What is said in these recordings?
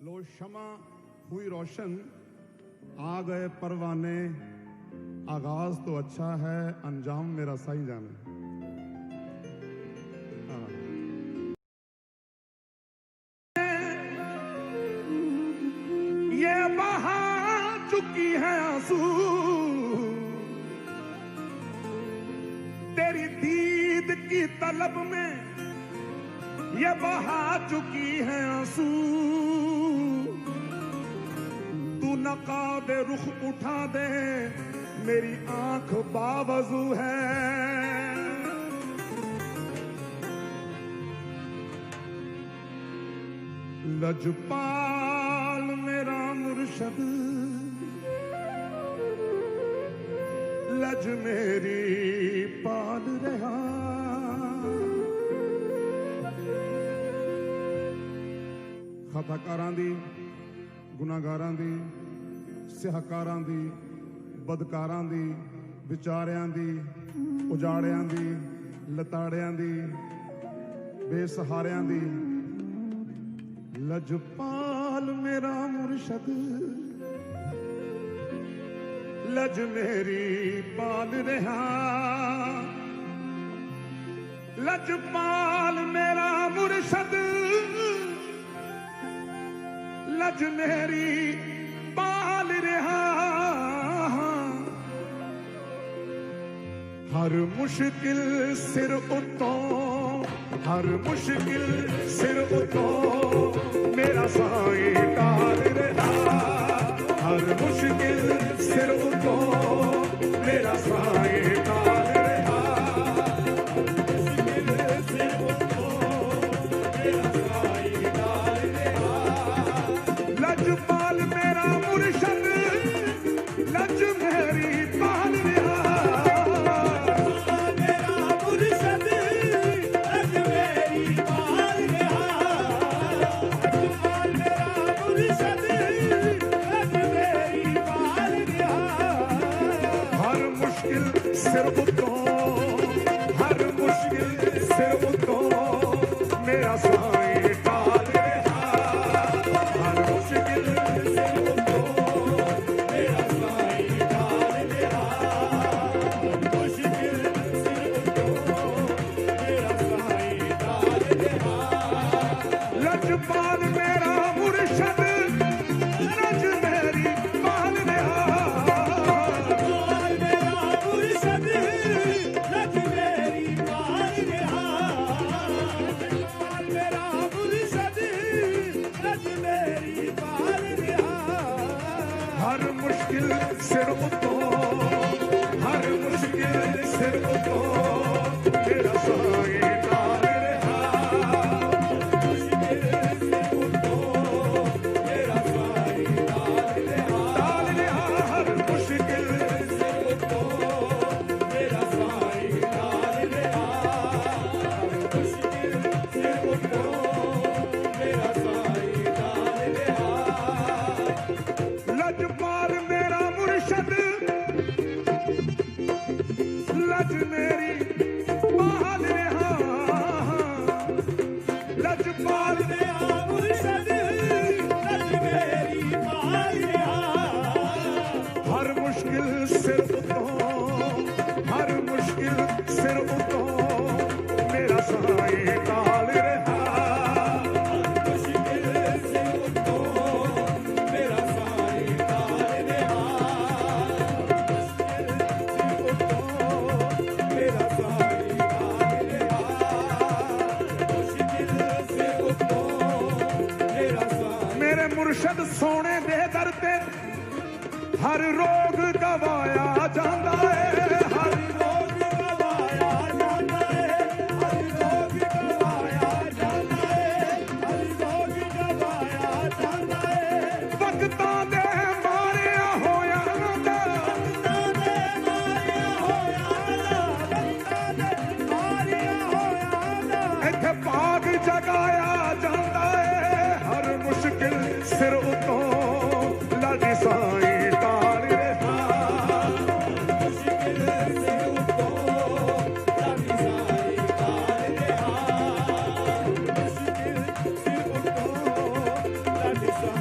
लो शमा हुई रोशन, आ गए परवाने, आगाज तो अच्छा है, अंजाम मेरा सही जाने। ये बहा चुकी है आंसू, तेरी दीद की तलब में ये बहा चुकी है आंसू। तू नकाब रुख उठा दे, मेरी आंख बावजू है। लजपाल मेरा मुर्शद, लज मेरी पाल रहा। खताकारां दी, गुनाहगारां दी, सिहकारां दी, बदकारां दी, विचारियां दी, उजाड़ियां दी, लताड़ियां दी, बेसहारियां दी। लजपाल मेरा मुर्शद, लज मेरी पाल रहा। लजपाल मेरा मुर्शद, लज मेरी पाल रहा। हर मुश्किल सिर उतों, हर मुश्किल सिर उतों मेरा साईं टाल रहा। हर मुश्किल सिर उतों मेरा साईं टाल रहा। लजपाल मेरा मुर्शद, लज मेरी पाल रहा। हर मुश्किल सिर उतों, हर मुश्किल सिर उतों मेरा साईं टाल रहा। हर मुश्किल सिर उतों मेरा साईं टाल रहा। मुश्किल सिर उतों मेरा साईं टाल रहा। लजपाल मेरा मुर्शद, लज मेरी पाल रहा। हर मुश्किल सिर उतों, हर मुश्किल सिर उतों मेरा साईं टाल रहा। मुश्किल सिर उतों मेरा साईं टाल रहा। हर मुश्किल सिर उतों मेरा साईं टाल रहा। मुश्किल सिर उतों मेरा साईं टाल रहा। लजपाल मेरा मुर्शद, लज मेरी पाल रहा। लजपाल मेरा मुर्शद, लज मेरी पाल रहा। हर मुश्किल सिर उतों, हर मुश्किल सिर उतों मेरा साईं टाल रहा। मुश्किल सिर उतों मेरा साईं टाल रहा। मेरा साईं टाल रहा। मुश्किल सिर उतों मेरा साईं। मेरे मुर्शद सोने दे दर ते हर रोग गवाया जांदा है। हर रोग गवाया जांदा है। हर रोग गवाया जांदा है। हर रोग गवाया जांदा है। वक्तां दे मारिया होया दा, वक्तां दे मारिया होया दा, वक्तां दे मारिया होया दा। इत्थे भाग जगाया जांदा है। हर मुश्किल सिर उतों लज साईं टाल रहा। मुश्किल सिर उतों लज साईं टाल रहा। मुश्किल सिर उतों लज साईं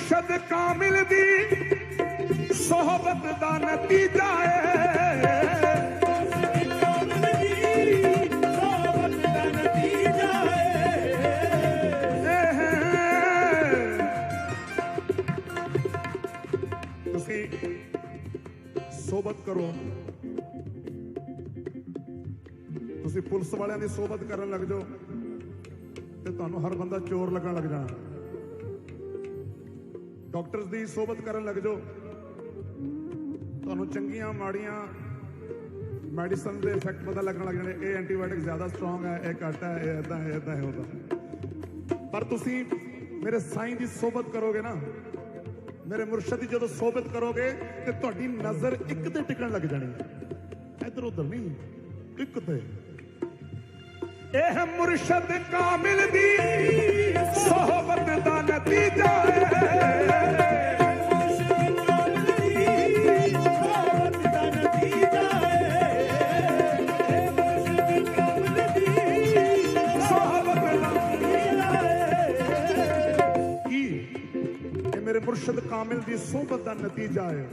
मुर्शद कामिल दी सोहबत दा नतीजा है। सोबत करो, तुसी पुलिस वालियां दी सोबत करन लग जाओ ते तुहानू हर बंदा चोर लगन लग जाना। डॉक्टर्स दी सोबत करन लग जाओ, तुहानू चंगियां माड़ियां मेडिसिन दे इफेक्ट पता लगन लग जाने। ये एंटीबायोटिक ज्यादा स्ट्रॉन्ग है, ये घट है, ये इदां है, इदां है, उदां। पर तुसी मेरे साईं दी सोबत करोगे ना, मेरे मुर्शद की जो सोबत करोगे तो तुहाडी नजर एक ते टिकन लग जानी, इधर उधर नहीं, एक ते। एह मुर्शद कामिल दी सोहबत दा नतीजा है। मुर्शद कामिल दी सोबत दा नतीजा है।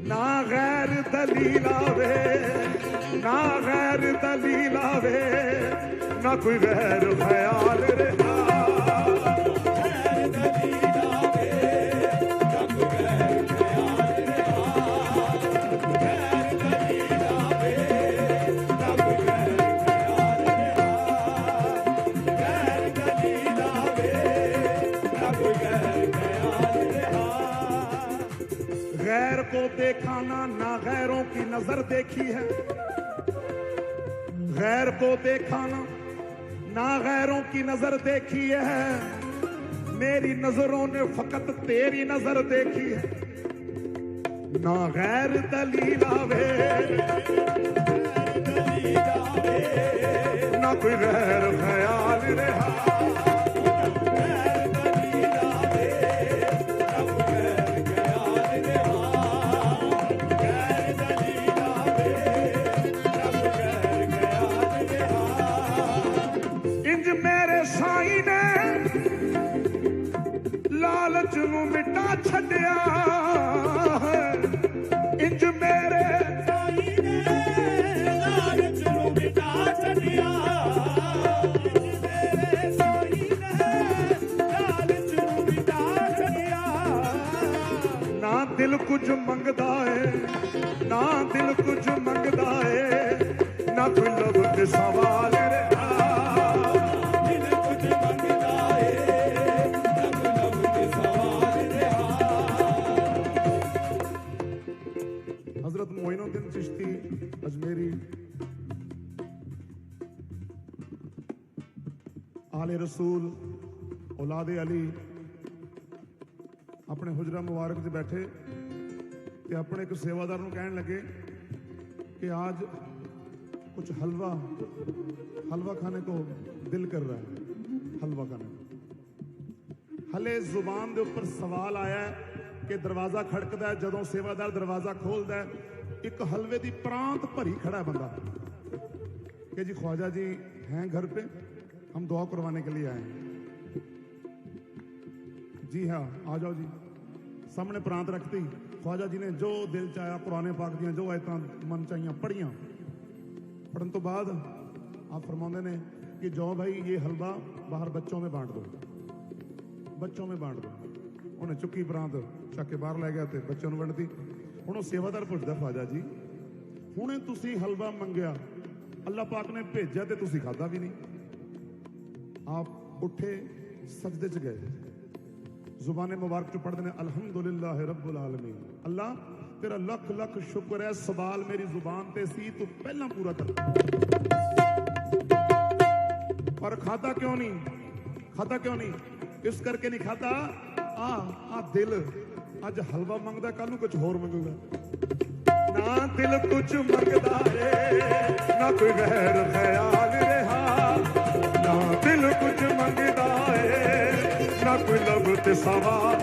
ना गैर दलील आवे, ना गैर दलील आवे, ना कोई गैर ख्याल रहा। गैर को देखा ना गैरों की नजर देखी है। गैर को देखा ना गैरों की नजर देखी है। मेरी नजरों ने फकत तेरी नजर देखी है। ना गैर दलील आवे, ना कोई गैर ख्याल रहा। लालच नू मिटा छड्या, इंज मेरे साईं ने लालच नू मिटा छड्या। मेरे साईं ने लालच नू मिटा छड्या। ना दिल कुछ मंगदा है, ना दिल कुछ मंगदा है, ना कोई लब ते सवाल रहा। हजरत मोइनुद्दीन चिश्ती अजमेरी आले रसूल औलादे अली अपने हुजरा मुबारक च बैठे ते अपने एक सेवादार नूं कहण लगे कि आज कुछ हलवा खाने को दिल कर रहा है, हलवा खाने को। हले जुबान दे ऊपर सवाल आया है कि दरवाजा खड़कदा है, जदों सेवादार दरवाजा खोलदा है, एक हलवे दी प्रांत भरी खड़ा है बंदा कि जी ख्वाजा जी हैं घर पे, हम दुआ करवाने के लिए आए हैं। जी हाँ आ जाओ जी। सामने प्रांत रखती, ख्वाजा जी ने जो दिल चाया कुरान पाक दियां जो आयतां मन चाहिए पढ़ियां। पढ़न तो बाद आप फरमाते ने कि जाओ भाई ये हलवा बाहर बच्चों में बांट दो, बच्चों में बांट दो। उन्हें चुकी प्रांत चक के बाहर लै गया तो बच्चों में वंडती। हुण सेवादार पुछदा ख्वाजा जी हुणे तुसी हलवा मंगया, अल्लाह पाक ने भेजा तो तुसी खादा भी नहीं। आप उठे सजदे च गए, जुबान मुबारक च पढ़ते हैं अल्हम्दुलिल्लाह रब्बुल आलमीन। अल्लाह तेरा लख लख शुक्र है, सवाल मेरी जुबान ते सी तू पहला पूरा कर। पर खाता क्यों नहीं, खाता क्यों नहीं? इस करके नहीं खाता आ दिल अज हलवा मंगदा, कल कुछ होर मंगूगा। ना दिल कुछ मंगदा है, ना कोई गैर ख्याल रहा। ना दिल कुछ मंगदा है, ना कोई लब ते सवाल।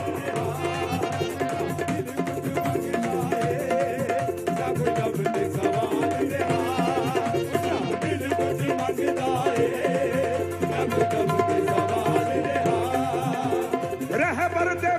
रहबर दे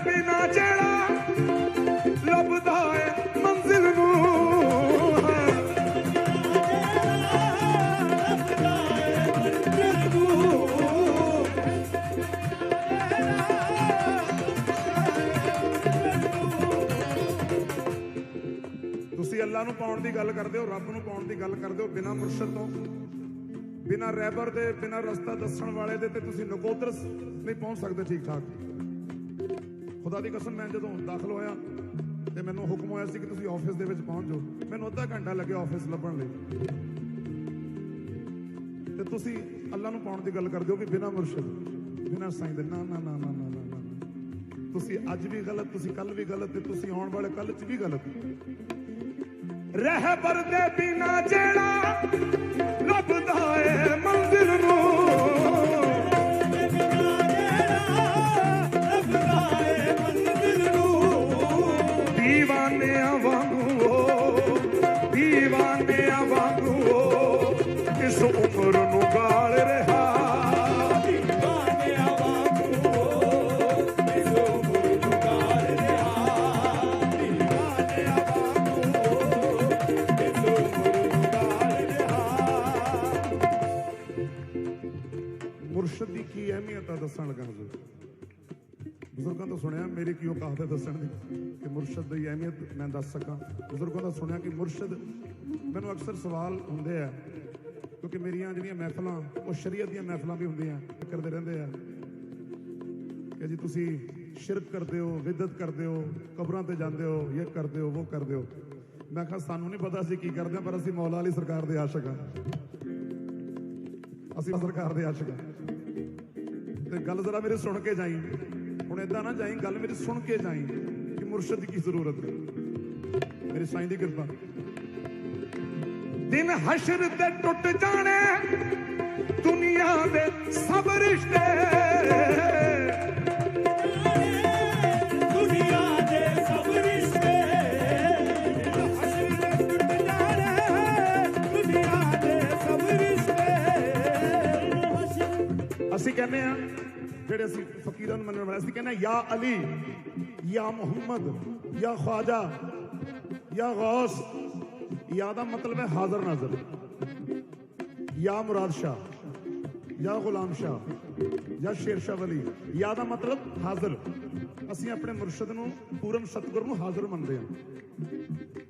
पाउण की गल करते हो, रब नूं पाउण की गल करते हो, बिना मुर्शद तो, बिना रैबर दे, बिना रस्ता दस्सण वाले दे ते तुसीं नकोदर नहीं पहुंच सकते ठीक ठाक। खुदा दी कसम, मैं जदों दाखिल होया ते मैनूं हुक्म होया सी कि तुसीं ऑफिस दे विच पहुंच जाओ, मैनूं अद्धा घंटा लगे ऑफिस लभण लई, ते तुसीं अल्लाह नूं पाउण की गल करदे हो कि बिना मुर्शद, बिना साईं दे। ना ना ना ना ना ना ना, तुसीं अज भी गलत, तुसीं कल भी गलत, ते तुसीं आउण वाले कल च भी गलत। रहबर दे बिना जेड़ा लभदा ए मंजिल नूं, दीवाने वांगू दीवाने वांगू इस उम्र नूं गाल रहा, दीवाने वांगू इस उम्र नूं गाल रहा, दीवाने वांगू इस उम्र नूं गाल रहा। मुर्शद दी की अहमियत है दसन लगा बुजुर्गों तो सुनिया, मेरी की औकात है दसन की कि मुर्शद की अहमियत मैं दस सका। बुजुर्गों का सुनिया कि मुर्शद, मैनू अक्सर सवाल होंगे है क्योंकि मेरिया जो महफिल वो शरीयत दी महफिल भी होंगे करते रहते हैं कि जी तुसी शिरक करते हो, विदत करते हो, कबरों पर जाते हो, ये करते हो, वो करते हो। मैं कहा सानू नहीं पता असीं की करते हैं, पर असीं मौला अली सरकार दे आशिक हाँ, असीं सरकार दे आशिक हाँ। ते गल जरा मेरी सुन के जाई, हुण इदां ना जाई, गल मेरी सुन के जाई कि मुर्शद की जरूरत है, मेरी साईं दी किरपा। दिन हशर ते टुट जाने दुनिया दे सब रिश्ते, दुनिया दे सब रिश्ते, हशर ते टुट जाने दुनिया दे सब रिश्ते। असीं कहने आ जेड़े असीं फकीरां नूं मनण वाले, असीं कहने या अली, या मुहम्मद, या ख्वाजा, या गौस। या दा मतलब है हाजर नाजर, या मुराद शाह, या गुलाम शाह, या शेर शाह वली। या दा मतलब हाजर। असीं अपने मुर्शद नूं पूरन सतगुर नूं हाजर मनदे हां।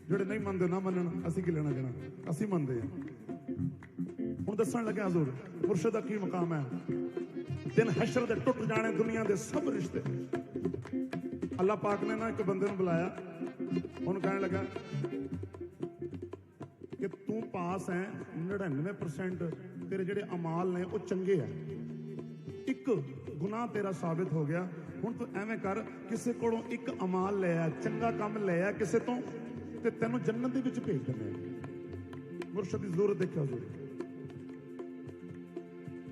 जेड़े नहीं मनदे ना मनन, असीं की लेना देना, असीं मनदे हां। हुण दस्सण लगे हजूर मुर्शद दा की मकाम है। दिन हशर दे टुट जाने दुनिया दे सब रिश्ते। अल्लाह पाक ने ना एक बंदे नूं बुलाया, उन्होंने कहने लगा कि तू पास है 99%, तेरे जेडे अमाल ने वो चंगे है, एक गुनाह तेरा साबित हो गया। हुण तू एवें कर, किसी कोलों एक अमाल लिया, चंगा काम लिया किसी तो, ते तैनूं जन्नत दे विच भेज दिंदे। मुर्शद दी जरूरत देखियो हजूर,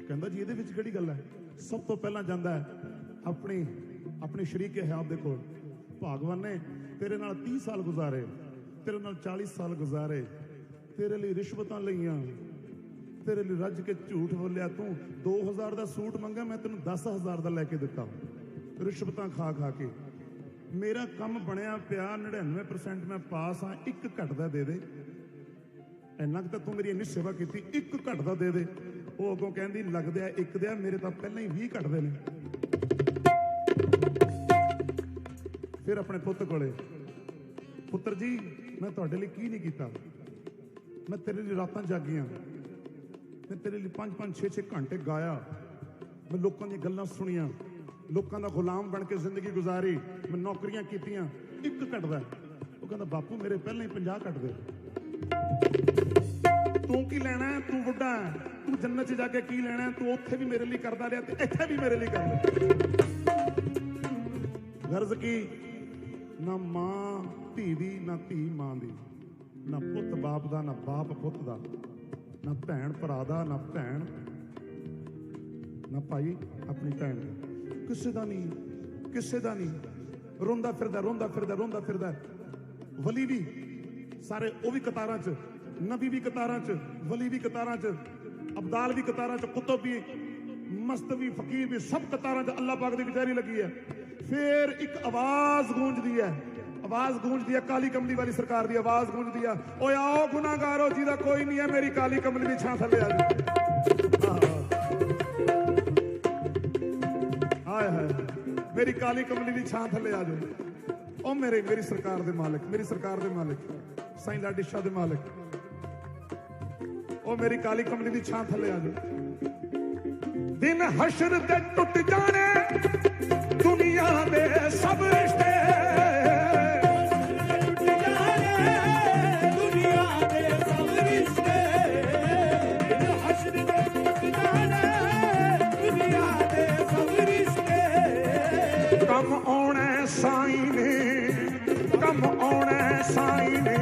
कहंदा जी इहदे विच किहड़ी गल है। सब तो पहला जांदा है अपने शरीके हयात दे कोल। भागवान ने तेरे नाल 30 साल गुजारे, तेरे नाल 40 साल गुजारे, तेरे लिए रिश्वतां लईयां, तेरे लिए रज के झूठ बोलिया, तू 2000 का सूट मंगा, मैं तेन 10,000 का लैके दिता, रिश्वतां खा खा के। मेरा कम बनया पिया 99% मैं पास हाँ, एक घटदा दे दे। इन्ना तो तू मेरी इन्नी सेवा की, एक घटदा दे दे। वो अगों कहती लगदा एक दिया, मेरे तो पहले ही 20 घटदे ने। फिर अपने पुत कोले, पुत्र जी मैं तुहाडे लिए की नहीं कीता, मैं तेरे लिए रातां जागियां, मैं तेरे लिए 5-5, 6-6 घंटे गाया, मैं लोगों दी गल्लां सुनियां, लोगों का गुलाम बन के जिंदगी गुजारी, मैं नौकरियां कीतियां, एक घटदा। वो कहंदा बापू मेरे पहले ही 50 घटदे। तू की लेना है, तू बुढ़ा है, तू जन्नत च जाके की लेना है, तू उत्थे भी मेरे लिए करदा रहा, इत्थे भी मेरे लिए कर ले। गर्ज की ना मां धी दी, ना धी मां दी, ना पुत बाप दा, ना बाप पुत दा, ना भैन भरा दा, ना भैन ना भाई अपनी भैन दा, किसे दा नहीं, किसे दा नहीं। रोंदा फिरदा रोंदा फिरदा रोंदा फिरदा। वली भी सारे वो भी कतारां च, नबी भी कतारां च, वली भी कतारां च, अब्दाल भी कतारां च, कुतुब भी, मस्त भी, फकीर भी, सब कतारां च अल्लाह पाक दी कचहरी लगी है। फिर एक आवाज गूंजदी है, आवाज गूंजदी है, काली कमली वाली सरकार दी आवाज गूंजदी है, ओ आओ गुनाहगारो जिहदा कोई नहीं है, मेरी काली कमली दी छां थल्ले आ जाओ। हाय हाय मेरी काली कमली दी छां थल्ले आ जाओ। ओ मेरी सरकार दे मालिक, मेरी सरकार दे मालिक, साईं लाडी शाह दे मालिक, ओ मेरी काली कमली दी छां थले आ जाओ। दिन हशर ते टुट जाने दुनिया दे सब रिश्ते, दुनिया दे सब रिश्ते, हशर ते टुट जाने दुनिया दे सब रिश्ते। कम आना साईं ने, कम आना साईं ने,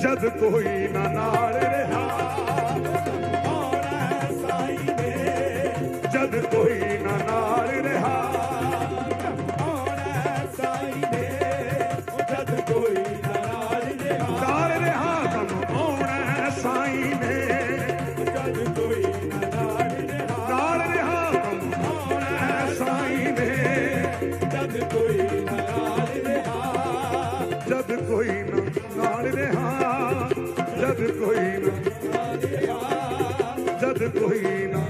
जद कोई ना नाल रहा, आना साईं ने, जद कोई ना नाल रहा, आना साईं ने, जद कोई ना नाल रहा, नाल रहा। कम आना साईं ने, जद कोई ना नाल रहा, नाल रहा। कम आना साईं ने, जद कोई ना नाल रहा, जद कोई ना नाल रहा, जद कोई ना नाल रहा, जद कोई ना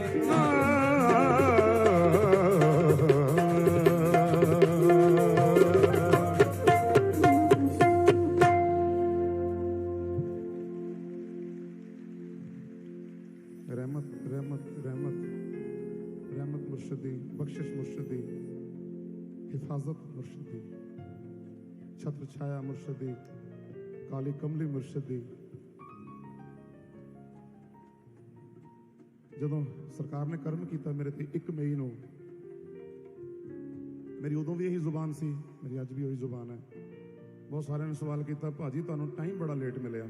रहमत रहमत रहमत रहमत मुर्शदी, बख्शिश मुर्शदी, हिफाजत मुर्शदी, छत्र छाया मुर्शदी, काली कमली मुर्शदी। ਜਦੋਂ ਸਰਕਾਰ ਨੇ ਕਰਮ ਕੀਤਾ ਮੇਰੇ ਤੇ 1 ਮਈ ਨੂੰ, ਮੇਰੀ ਉਦੋਂ ਵੀ ਇਹੀ ਜ਼ੁਬਾਨ ਸੀ, ਮੇਰੀ ਅੱਜ ਵੀ ਉਹੀ ਜ਼ੁਬਾਨ ਹੈ। ਬਹੁਤ ਸਾਰਿਆਂ ਨੇ ਸਵਾਲ ਕੀਤਾ, ਭਾਜੀ ਤੁਹਾਨੂੰ ਟਾਈਮ ਬੜਾ ਲੇਟ ਮਿਲਿਆ,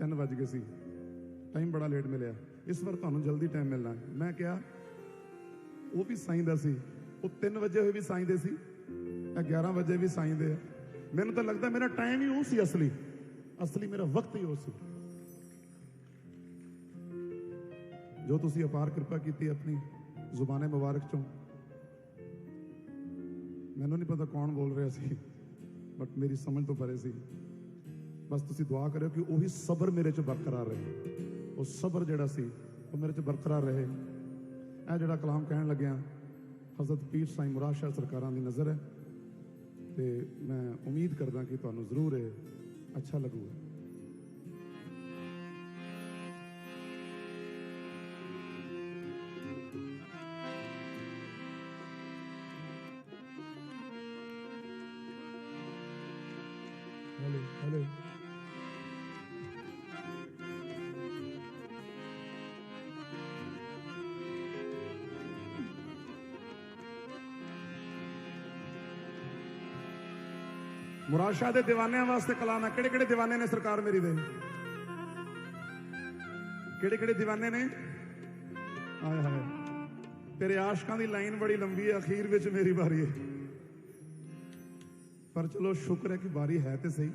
3 ਵੱਜ ਗਏ ਸੀ, ਟਾਈਮ ਬੜਾ ਲੇਟ ਮਿਲਿਆ, ਇਸ ਵਾਰ ਤੁਹਾਨੂੰ ਜਲਦੀ ਟਾਈਮ ਮਿਲਣਾ। ਮੈਂ ਕਿਹਾ ਉਹ ਵੀ ਸਾਈਂ ਦਾ ਸੀ, ਉਹ 3 ਵਜੇ ਹੋਏ ਵੀ ਸਾਈਂ ਦੇ ਸੀ, 11 ਵਜੇ ਵੀ ਸਾਈਂ ਦੇ ਆ। ਮੈਨੂੰ ਤਾਂ ਲੱਗਦਾ ਮੇਰਾ ਟਾਈਮ ਹੀ ਉਹ ਸੀ, ਅਸਲੀ ਮੇਰਾ ਵਕਤ ਹੀ ਉਹ ਸੀ। ਜੋ ਤੁਸੀਂ ਅਪਾਰ ਕਿਰਪਾ ਕੀਤੀ ਆਪਣੀ ਜ਼ੁਬਾਨੇ ਮੁਬਾਰਕ ਚੋਂ, ਮੈਨੂੰ ਨਹੀਂ ਪਤਾ ਕੌਣ ਬੋਲ ਰਿਹਾ ਸੀ, ਬਟ ਮੇਰੀ ਸਮਝ ਤੋਂ ਪਰੇ ਸੀ। ਬਸ ਤੁਸੀਂ ਦੁਆ ਕਰਿਓ ਕਿ ਉਹੀ ਸਬਰ ਮੇਰੇ 'ਚ ਬਰਕਰਾਰ ਰਹੇ, ਉਹ ਸਬਰ ਜਿਹੜਾ ਸੀ ਉਹ ਮੇਰੇ 'ਚ ਬਰਕਰਾਰ ਰਹੇ। ਇਹ ਜਿਹੜਾ ਕਲਾਮ ਕਹਿਣ ਲੱਗਿਆ ਹਜ਼ਰਤ ਪੀਰ ਸਾਈਂ ਮੁਰਾਦ ਸ਼ਾਹ ਸਰਕਾਰਾਂ ਦੀ ਨਜ਼ਰ ਹੈ, ਤੇ ਮੈਂ ਉਮੀਦ ਕਰਦਾ ਕਿ ਤੁਹਾਨੂੰ ਜ਼ਰੂਰ ਇਹ ਅੱਛਾ ਲੱਗੂਗਾ। ਹਲੇ ਹਲੇ ਮੁਰਾਦ ਸ਼ਾਹ ਦੇ دیਵਾਨਿਆਂ ਵਾਸਤੇ ਕਲਾਮ ਹੈ। ਕਿਹੜੇ ਕਿਹੜੇ دیਵਾਨੇ ਨੇ ਸਰਕਾਰ ਮੇਰੀ ਦੇ? ਕਿਹੜੇ ਕਿਹੜੇ دیਵਾਨੇ ਨੇ? ਆਏ ਹਾਏ, ਤੇਰੇ ਆਸ਼ਕਾਂ ਦੀ ਲਾਈਨ ਬੜੀ ਲੰਬੀ ਹੈ, ਅਖੀਰ ਵਿੱਚ ਮੇਰੀ ਵਾਰੀ ਹੈ, ਪਰ ਚਲੋ ਸ਼ੁਕਰ ਹੈ ਕਿ ਵਾਰੀ ਹੈ ਤੇ ਸਹੀ।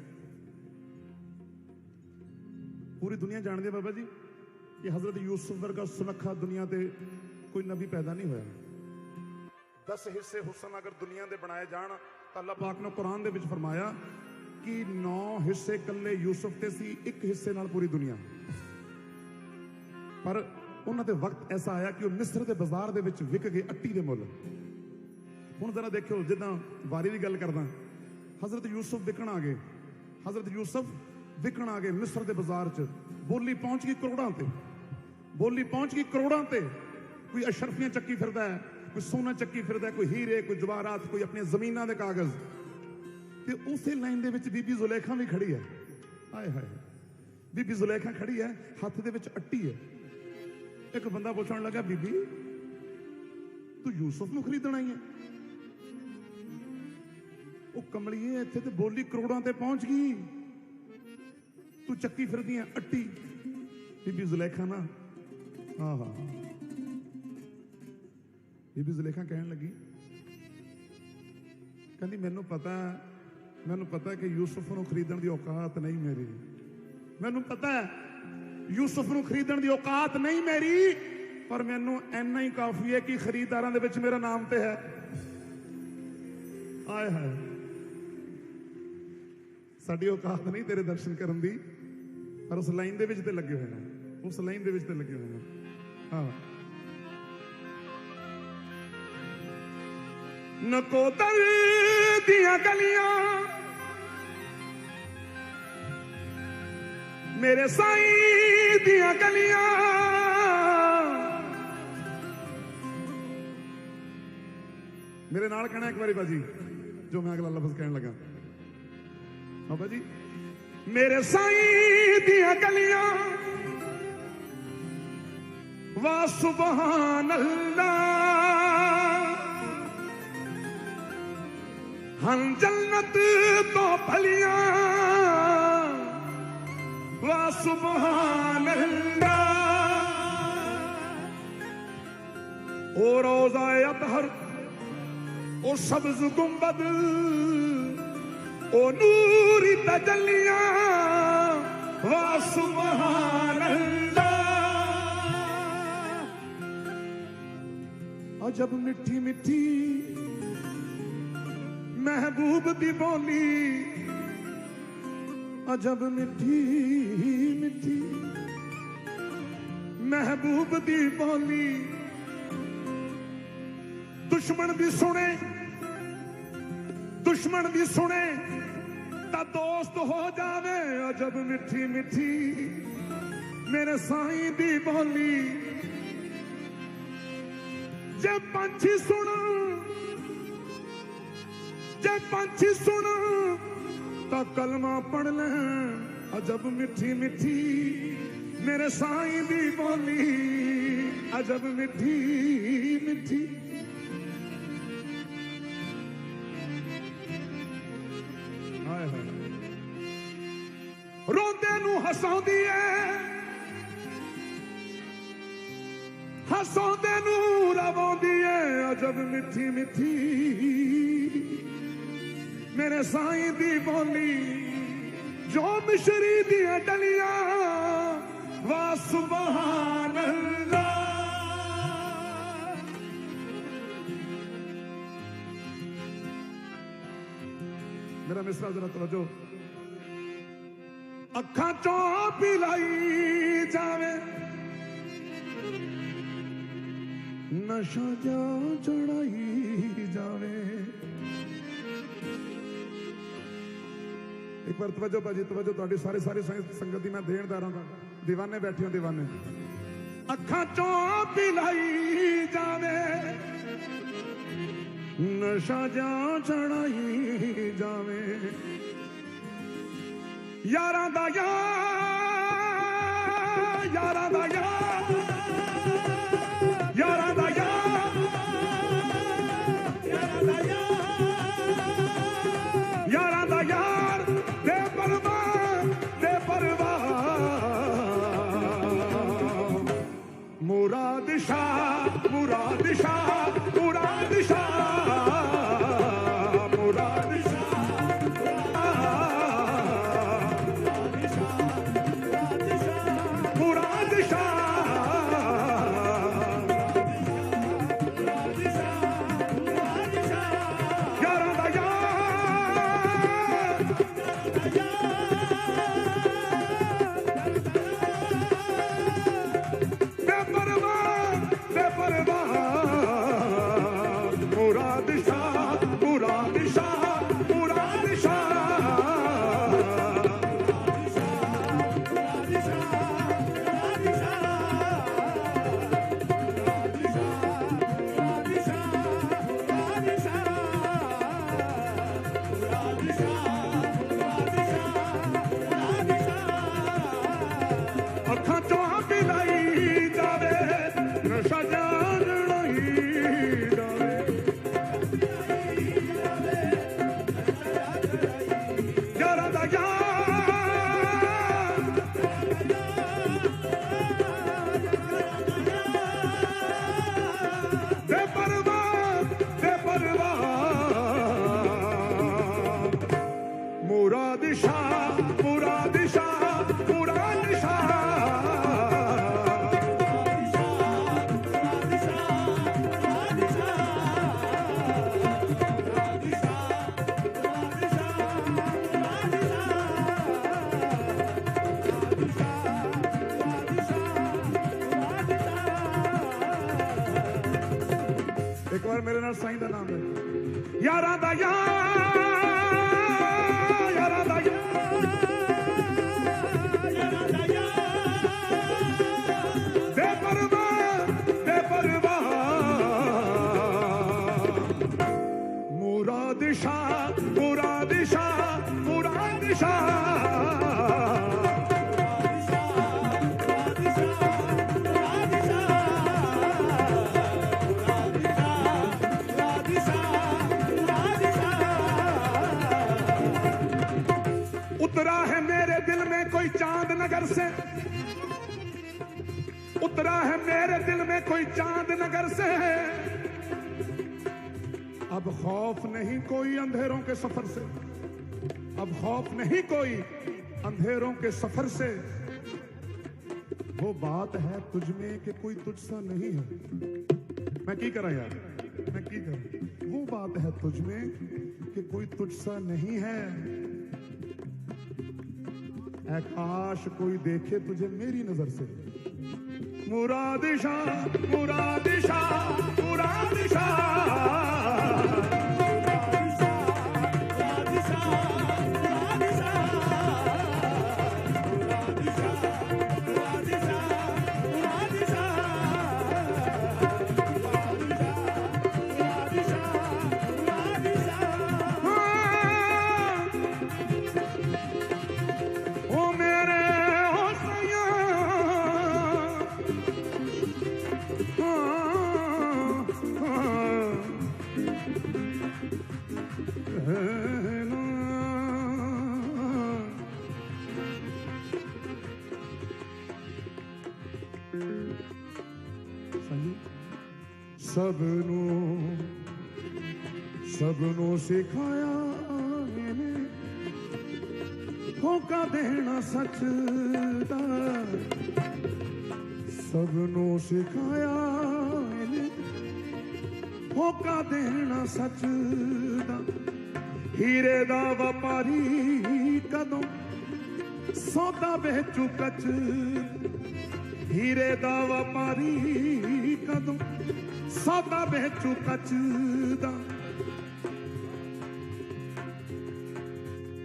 ਪੂਰੀ ਦੁਨੀਆ ਜਾਣਦੀ ਹੈ ਬਾਬਾ ਜੀ ਕਿ ਹਜ਼ਰਤ ਯੂਸੁਫ ਵਰਗਾ ਸੁਨੱਖਾ ਦੁਨੀਆ ਤੇ ਕੋਈ ਨਬੀ ਪੈਦਾ ਨਹੀਂ ਹੋਇਆ। 10 ਹਿੱਸੇ ਹੁਸਨ ਅਗਰ ਦੁਨੀਆ ਦੇ ਬਣਾਏ ਜਾਣ ਤਾਂ ਅੱਲਾਹ ਪਾਕ ਨੇ ਕੁਰਾਨ ਦੇ ਵਿੱਚ ਫਰਮਾਇਆ ਕਿ 9 ਹਿੱਸੇ ਕੱਲੇ ਯੂਸੁਫ ਤੇ ਸੀ, 1 ਹਿੱਸੇ ਨਾਲ ਪੂਰੀ ਦੁਨੀਆ। ਪਰ ਉਹਨਾਂ ਦੇ ਵਕਤ ਐਸਾ ਆਇਆ ਕਿ ਉਹ ਮਿਸਰ ਦੇ ਬਾਜ਼ਾਰ ਦੇ ਵਿੱਚ ਵਿਕ ਗਏ ਅੱਟੀ ਦੇ ਮੁੱਲ। ਹੁਣ ਜ਼ਰਾ ਦੇਖਿਓ, ਜਿੱਦਾਂ ਵਾਰੀ ਦੀ ਗੱਲ ਕਰਦਾ, ਹਜ਼ਰਤ ਯੂਸੁਫ ਵਿਕਣ ਆ ਗਏ, ਹਜ਼ਰਤ ਯੂਸੁਫ ਵਿਕਣ ਆ ਗਏ ਮਿਸਰ ਦੇ ਬਾਜ਼ਾਰ 'ਚ। ਬੋਲੀ ਪਹੁੰਚ ਗਈ ਕਰੋੜਾਂ ਤੇ, ਬੋਲੀ ਪਹੁੰਚ ਗਈ ਕਰੋੜਾਂ ਤੇ। ਕੋਈ ਅਸ਼ਰਫੀਆਂ ਚੱਕੀ ਫਿਰਦਾ ਹੈ, ਕੋਈ ਸੋਨਾ ਚੱਕੀ ਫਿਰਦਾ, ਕੋਈ ਹੀਰੇ, ਕੋਈ ਜਵਾਹਰਾਤ, ਕੋਈ ਆਪਣੀਆਂ ਜ਼ਮੀਨਾਂ ਦੇ ਕਾਗਜ਼। ਤੇ ਉਸੇ ਲਾਈਨ ਦੇ ਵਿੱਚ ਬੀਬੀ ਜ਼ੁਲੈਖਾ ਵੀ ਖੜੀ ਹੈ। ਆਏ ਹਾਏ, ਬੀਬੀ ਜ਼ੁਲੈਖਾ ਖੜੀ ਹੈ, ਹੱਥ ਦੇ ਵਿੱਚ ਅੱਟੀ ਹੈ। ਇੱਕ ਬੰਦਾ ਪੁੱਛਣ ਲੱਗਾ, ਬੀਬੀ ਤੂੰ ਯੂਸੁਫ ਨੂੰ ਖਰੀਦਣ ਆਈ ਹੈ? ਉਹ ਕਮਲੀਏ, ਇੱਥੇ ਤੇ ਬੋਲੀ ਕਰੋੜਾਂ ਤੇ ਪਹੁੰਚ ਗਈ, ਤੂੰ ਚੱਕੀ ਫਿਰਦੀ ਹੈ ਅੱਟੀ। ਬੀਬੀ ਜ਼ੁਲੈਖਾ ਨਾ, ਹਾਂ ਹਾਂ, ਬੀਬੀ ਜ਼ੁਲੈਖਾ ਕਹਿਣ ਲੱਗੀ, ਕਹਿੰਦੀ ਮੈਨੂੰ ਪਤਾ ਕਿ ਯੂਸੁਫ ਨੂੰ ਖਰੀਦਣ ਦੀ ਔਕਾਤ ਨਹੀਂ ਮੇਰੀ, ਮੈਨੂੰ ਪਤਾ ਹੈ ਯੂਸੁਫ ਨੂੰ ਖਰੀਦਣ ਦੀ ਔਕਾਤ ਨਹੀਂ ਮੇਰੀ, ਪਰ ਮੈਨੂੰ ਇੰਨਾ ਹੀ ਕਾਫੀ ਹੈ ਕਿ ਖਰੀਦਦਾਰਾਂ ਦੇ ਵਿੱਚ ਮੇਰਾ ਨਾਮ ਤੇ ਹੈ। ਆਏ ਹਾਏ, ਸਾਡੀ ਔਕਾਤ ਨਹੀਂ ਤੇਰੇ ਦਰਸ਼ਨ ਕਰਨ ਦੀ, ਪਰ ਉਸ ਲਾਈਨ ਦੇ ਵਿੱਚ ਤੇ ਲੱਗੇ ਹੋਏ ਨੇ, ਉਸ ਲਾਈਨ ਦੇ ਵਿੱਚ ਤੇ ਲੱਗੇ ਹੋਏ ਨੇ। ਹਾਂ, ਨਕੋਦਰ दियां गलियां मेरे साईं दियां गलियां मेरे नाल कहना एक बारी बाजी जो मैं अगला लफ्ज कहने लगा बाबा जी मेरे साईं दियां गलियां वाह सुभान अल्लाह हम जन्नत तो भलियां वाह सुभान अल्लाह ओ रोज़ा अतहर ओ सब्ज गुंबद ओ नूरी तजल्लियां वाह सुभान अल्लाह अजब मिठी मिठी महबूब दी बोली अजब मिठी मिठी महबूब दी बोली दुश्मन भी सुने ता दोस्त हो जावे अजब मिठी मिठी मेरे साईं दी बोली जे पंछी सुन ता कलमा पढ़ ले अजब मिठी मिठी मेरे साईं दी बोली अजब मिठी मिठी रोंदे नू हसाउंदी है हसाउंदे नू रवाउंदी है अजब मिठी मिठी मेरे साईं दी बोली जो मिश्री दी डलियां वाह सुभान अल्लाह मेरा मिसरा जरा तवज्जो अखा चो पिलाई जावे नशा जा चढ़ाई जावे एक बार तवज्जो भाजी तवज्जो तुहाडी सारी संगत दी मैं देनदार हां दीवाने बैठे हो दीवाने अखा चो पिलाई जावे नशा जा चढ़ाई जावे यारां दा यार यारां दा यार यारां दा यार यारां दा यार बेपरवाह मुराद शाह मुराद शाह मुराद शाह मुराद शाह मुराद शाह यारां दा यार बेपरवाह मुराद शाह मुराद शाह मुराद शाह अखा चो पिलाई जावे नशा जा चढ़ाई जावे यारां दा यार बेपरवाह मुराद शाह मुराद शाह मुराद शाह एक बार मेरे नाल साईं दा नाम है यारां दा यार, यारां दा यार, बेपरवाह बेपरवाह मुराद शाह मुराद शाह मुराद शाह उतरा है मेरे दिल में कोई चांद नगर से, उतरा है मेरे दिल में कोई चांद नगर से। अब खौफ नहीं कोई अंधेरों के सफर से, अब खौफ नहीं कोई अंधेरों के सफर से। वो बात है तुझ में कि कोई तुझसा नहीं है। मैं की करा यार, मैं की करा। वो बात है तुझ में कि कोई तुझसा नहीं है। ऐ काश कोई देखे तुझे मेरी नजर से। मुराद शाह मुराद शाह मुराद शाह सबनों सिखाया मैंने धोखा देना सच दा। सबनों सिखाया मैंने धोखा देना सच दा। हीरे दा व्यापारी कदों सौदा बेचू कच। हीरे दा व्यापारी कदों सौदा बेचू कच दा।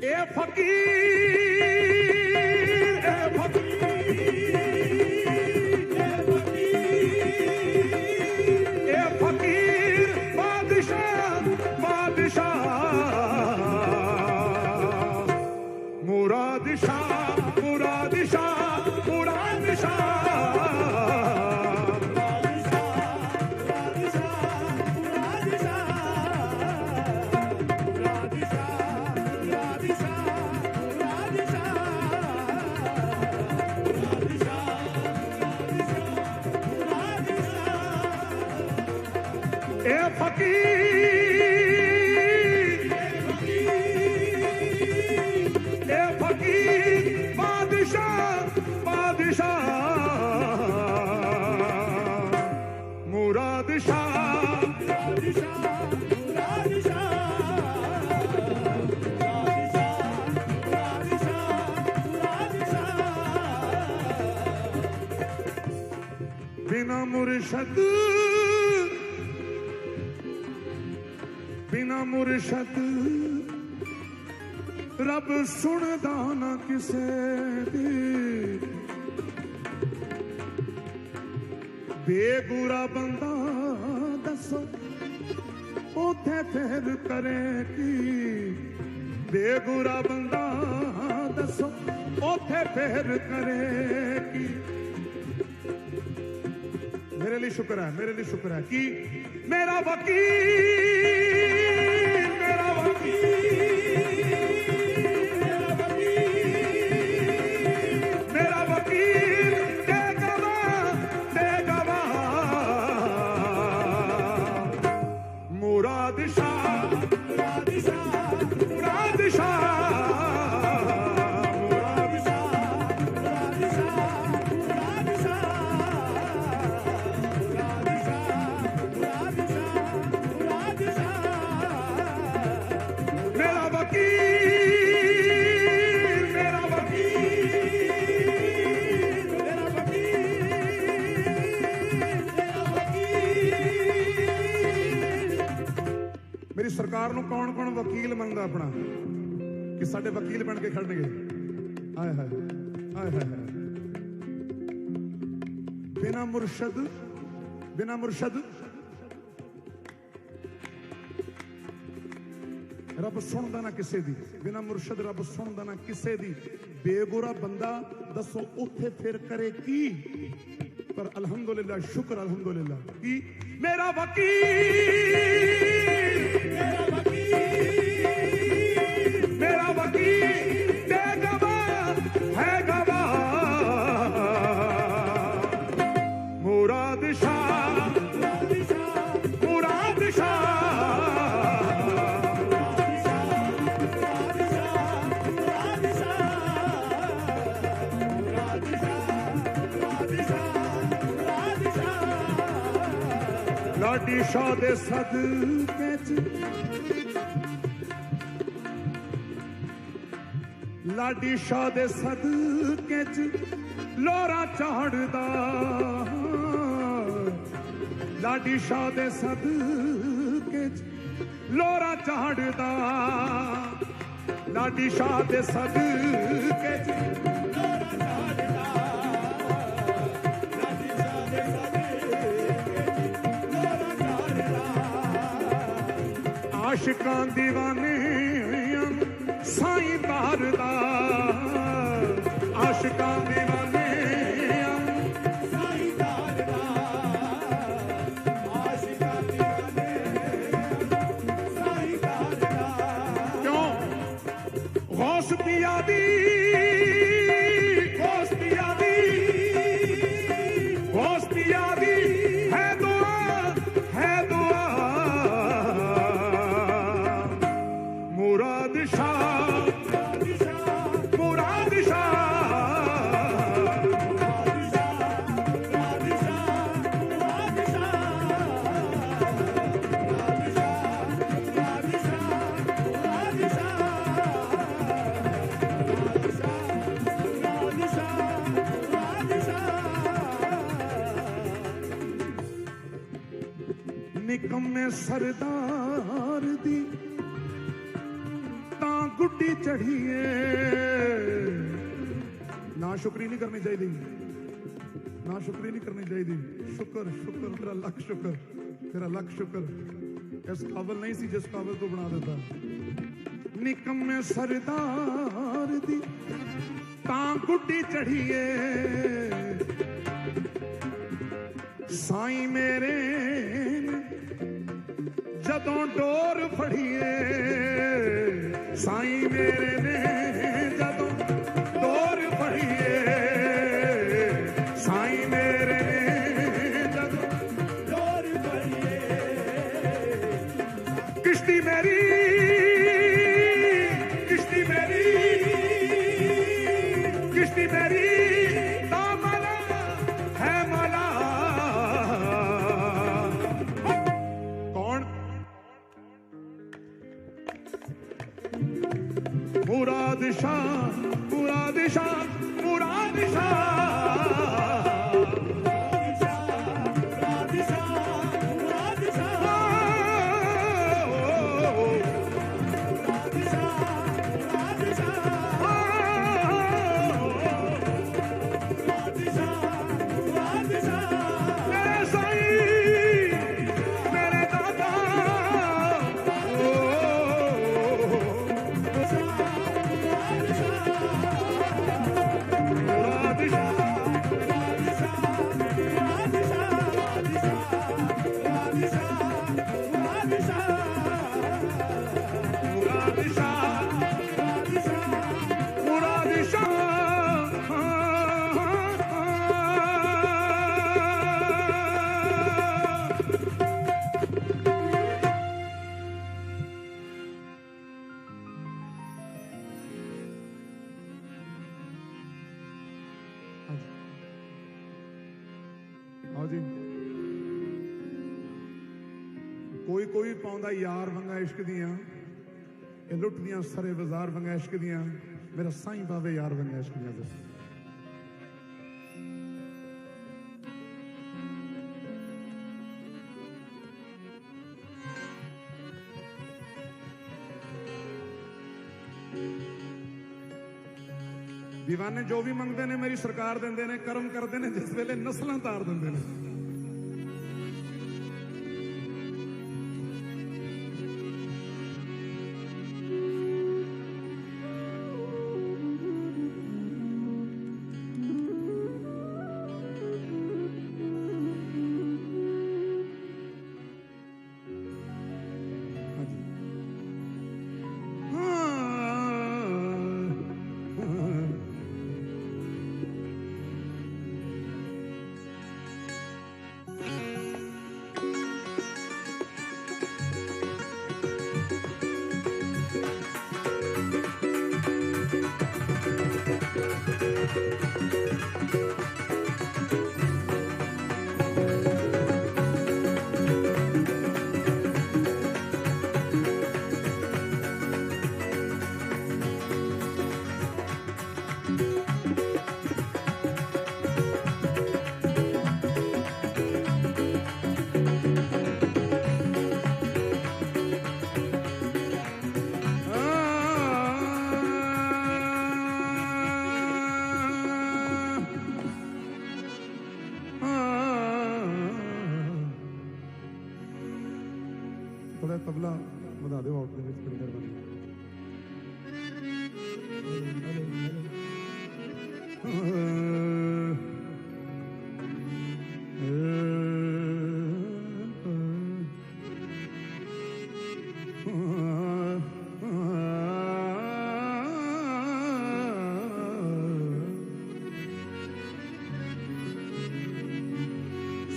ए फकीर ए फकीर ए फकीर ए फकीर बादशाह बादशाह मुराद शाह मुराद शाह मुराद शाह बिना मुर्शद रब सुनदा ना किसे दी। बेगुरा बंदा दसो उथे फिर करे की। बेगुरा बंदा दसो उथे फिर करे की। मेरे लिए शुक्र है, मेरे लिए शुक्र है कि मेरा वकील मेरा वकील मेरा वकील मेरा वकील दे गवाह मुराद शाह मुराद शाह मुराद शाह सरकार नूं कौन कौन वकील मनदा अपना कि साडे वकील बन के खड़नगे। हाय हाय हाय हाय हाय। बिना मुर्शद रब सुनदा ना किसे दी, बिना मुर्शद रब सुनदा ना किसे दी। बेगुरा बंदा दसो उथे फिर करे की, पर अल्हम्दुलिल्लाह शुक्र अल्हम्दुलिल्लाह की मेरा वकील बेगवाह है गवाह। मुराद शाह लाडी शाह दे सदके च, लाडी शाह दे सदके च लोरा चाड़दा। लाडी शाह दे सदके च लोरा चाड़दा। लाडी शाह दे सदके च आशिकां दीवाने साईं तारदा। आशिकां दीवाने साईं तारदा। आशिकां दीवाने साईं तारदा। क्यों गौस पिया दी, गौस पिया दी, गौस पिया दी है दुआ, है दुआ। मुराद शाह निकम्मे सरदार दी तां गुड्डी चढ़िए। ना शुक्री नहीं करनी चाहिए, ना शुक्री नहीं करनी चाहिए। शुक्र शुक्र तेरा लख शुक्र, तेरा लख शुक्र। इस काबल नहीं सी जिस काबल को बना देता। निकम्मे सरदार दी तां गुड्डी चढ़िए। साईं मेरे जदों डोर फड़िए। साईं मेरे ने जदों डोर फड़िए। साईं मेरे ने जदों डोर फड़िए। किश्ती मेरी, किश्ती मेरी, किश्ती मेरी दामला है मला। मुराद शाह, मुराद शाह, मुराद शाह। आओ जी। कोई कोई पाउंदा यार वंगा इश्क दियां, लुट दियां सरे बाजार वंगा इश्क दियां। मेरा साईं पावे यार वंगा इश्क दियां। दीवाने जो भी मंगते ने मेरी सरकार देंदे ने, कर्म करते ने जिस वेले नस्लां तार देंदे ने। थोड़ा तबला बता दो आउट में बड़ी मेहरबानी।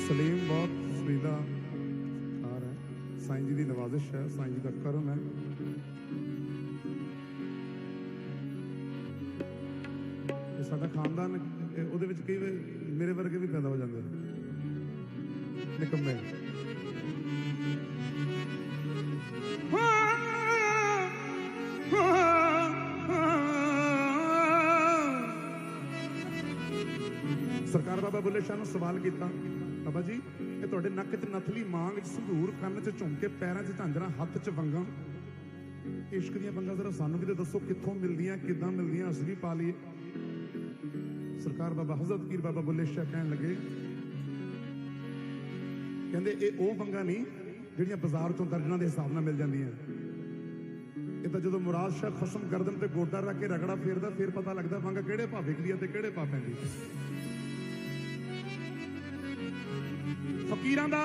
सलीम बहुत सुरीला कार है, साईं जी की नवाजिश है, साईं जी का करम है। साडा खानदान ਉਹਦੇ ਵਿੱਚ ਕਈ ਮੇਰੇ ਵਰਗੇ ਵੀ ਪੈਦਾ ਹੋ ਜਾਂਦੇ ਨਿਕੰਮੇ। सरकार बाबा बुल्ले शाह ਨੂੰ सवाल किया, बाबा जी ये ਤੁਹਾਡੇ ਨੱਕ 'ਚ ਨਥਲੀ, ਮਾਂਗ 'ਚ ਸੰਧੂਰ, ਕੰਨ 'ਚ ਝੁਮਕੇ, ਪੈਰਾਂ 'ਚ ਝਾਂਜਰਾਂ, ਹੱਥ 'ਚ ਵੰਗਾਂ, ਇਸ਼ਕ ਦੀਆਂ ਵੰਗਾਂ ਜ਼ਰਾ ਸਾਨੂੰ ਵੀ ਦੱਸੋ ਕਿੱਥੋਂ ਮਿਲਦੀਆਂ, ਕਿੱਦਾਂ ਮਿਲਦੀਆਂ, ਅਸੀਂ ਵੀ ਪਾ ਲਈਏ। सरकार बाबा हजरत पीर बाबा बुल्ले शाह कहन लगे, कहंदे ये वो वंगा नहीं जिहड़ियां बाजार चों दर्जनां दे हिसाब नाल मिल जांदियां। ये तां जदों मुराद शाह खसम गर्दन ते गोडा रख के रगड़ा फेरदा फिर पता लगदा वंगा किहड़े भाव विकदी ते किहड़े भाव पैंदी। फकीरां दा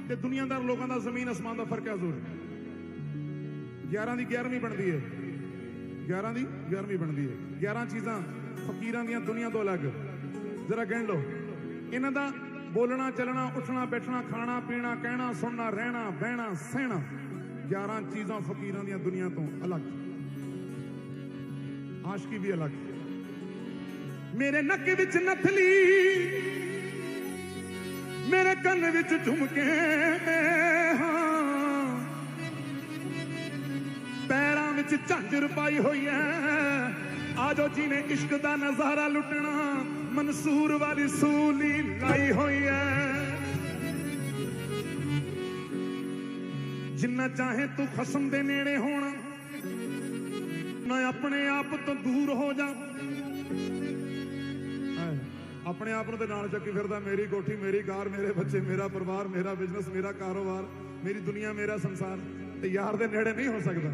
ते दुनियादार लोकां दा जमीन आसमान दा फर्क है हजूर। 11 दी 11वीं बनदी है, 11 दी 11वीं बनदी है। 11 चीज़ां फकीरां दियां दुनिया तो अलग, जरा गिन लो। इन्हां दा बोलना, चलना, उठना, बैठना, खाना, पीना, कहना, सुनना, रहना, बहना, सहना, 11 चीज़ां फकीरां दियां दुनिया तो अलग। आशिकी भी अलग। मेरे नक विच नथली, मेरे कन्न विच झुमके, पैरां विच झांजर पाई हुई है। आजो जी ने इश्क दा नजारा लुटना, मंसूर वाली सूली लाई हुई है। जिन्ना चाहे तू खसम दे नेड़े होना, ना अपने आप तो दूर हो जा। अपने आप नूं ते नाल चक्की फिरदा, मेरी कोठी, मेरी कार, मेरे बच्चे, मेरा परिवार, मेरा बिजनेस, मेरा कारोबार, मेरी दुनिया, मेरा संसार, ते यार दे नेड़े नहीं हो सकता।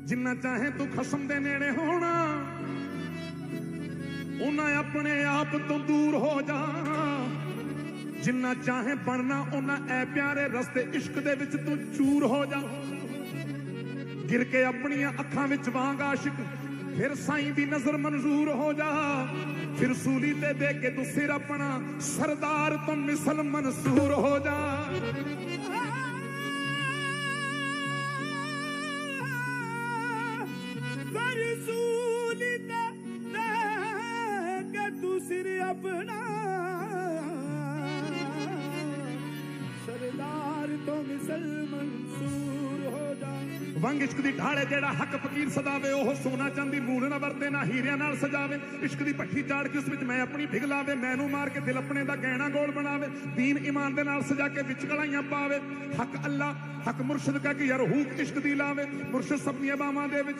जिन्ना चाहे तू खसम दे नेड़े होना, उन्ना अपने आप तो दूर हो जा। जिन्ना चाहे बनना उन्ना ऐ प्यारे रस्ते इश्क दे विच तू चूर हो जा। गिर के अपनी अखां विच वांग आशिक, फिर साईं दी नजर मंजूर हो जा। फिर सूली ते दे के तू सिर अपना सरदार तो मिसल मंसूर हो जा। अपना सरदार तो मिसल मंसूर हो जा। वंग इश्क दी ढाले जेड़ा हक फकीर सदावे, ओह सोना चांदी मूल ना वरते, ना हीरिया नाल सजावे। इश्क दी भट्ठी चाड़ के उस विच मैं अपनी भिगलावे, मैनू मार के दिल अपने दा गहना गोल बनावे। दीन ईमान दे नाल सजा के विच कलाइयां पावे। हक अल्लाह हक मुर्शिद कह के यार हूक इश्क दी लावे। मुर्शिद सबनी बावां दे विच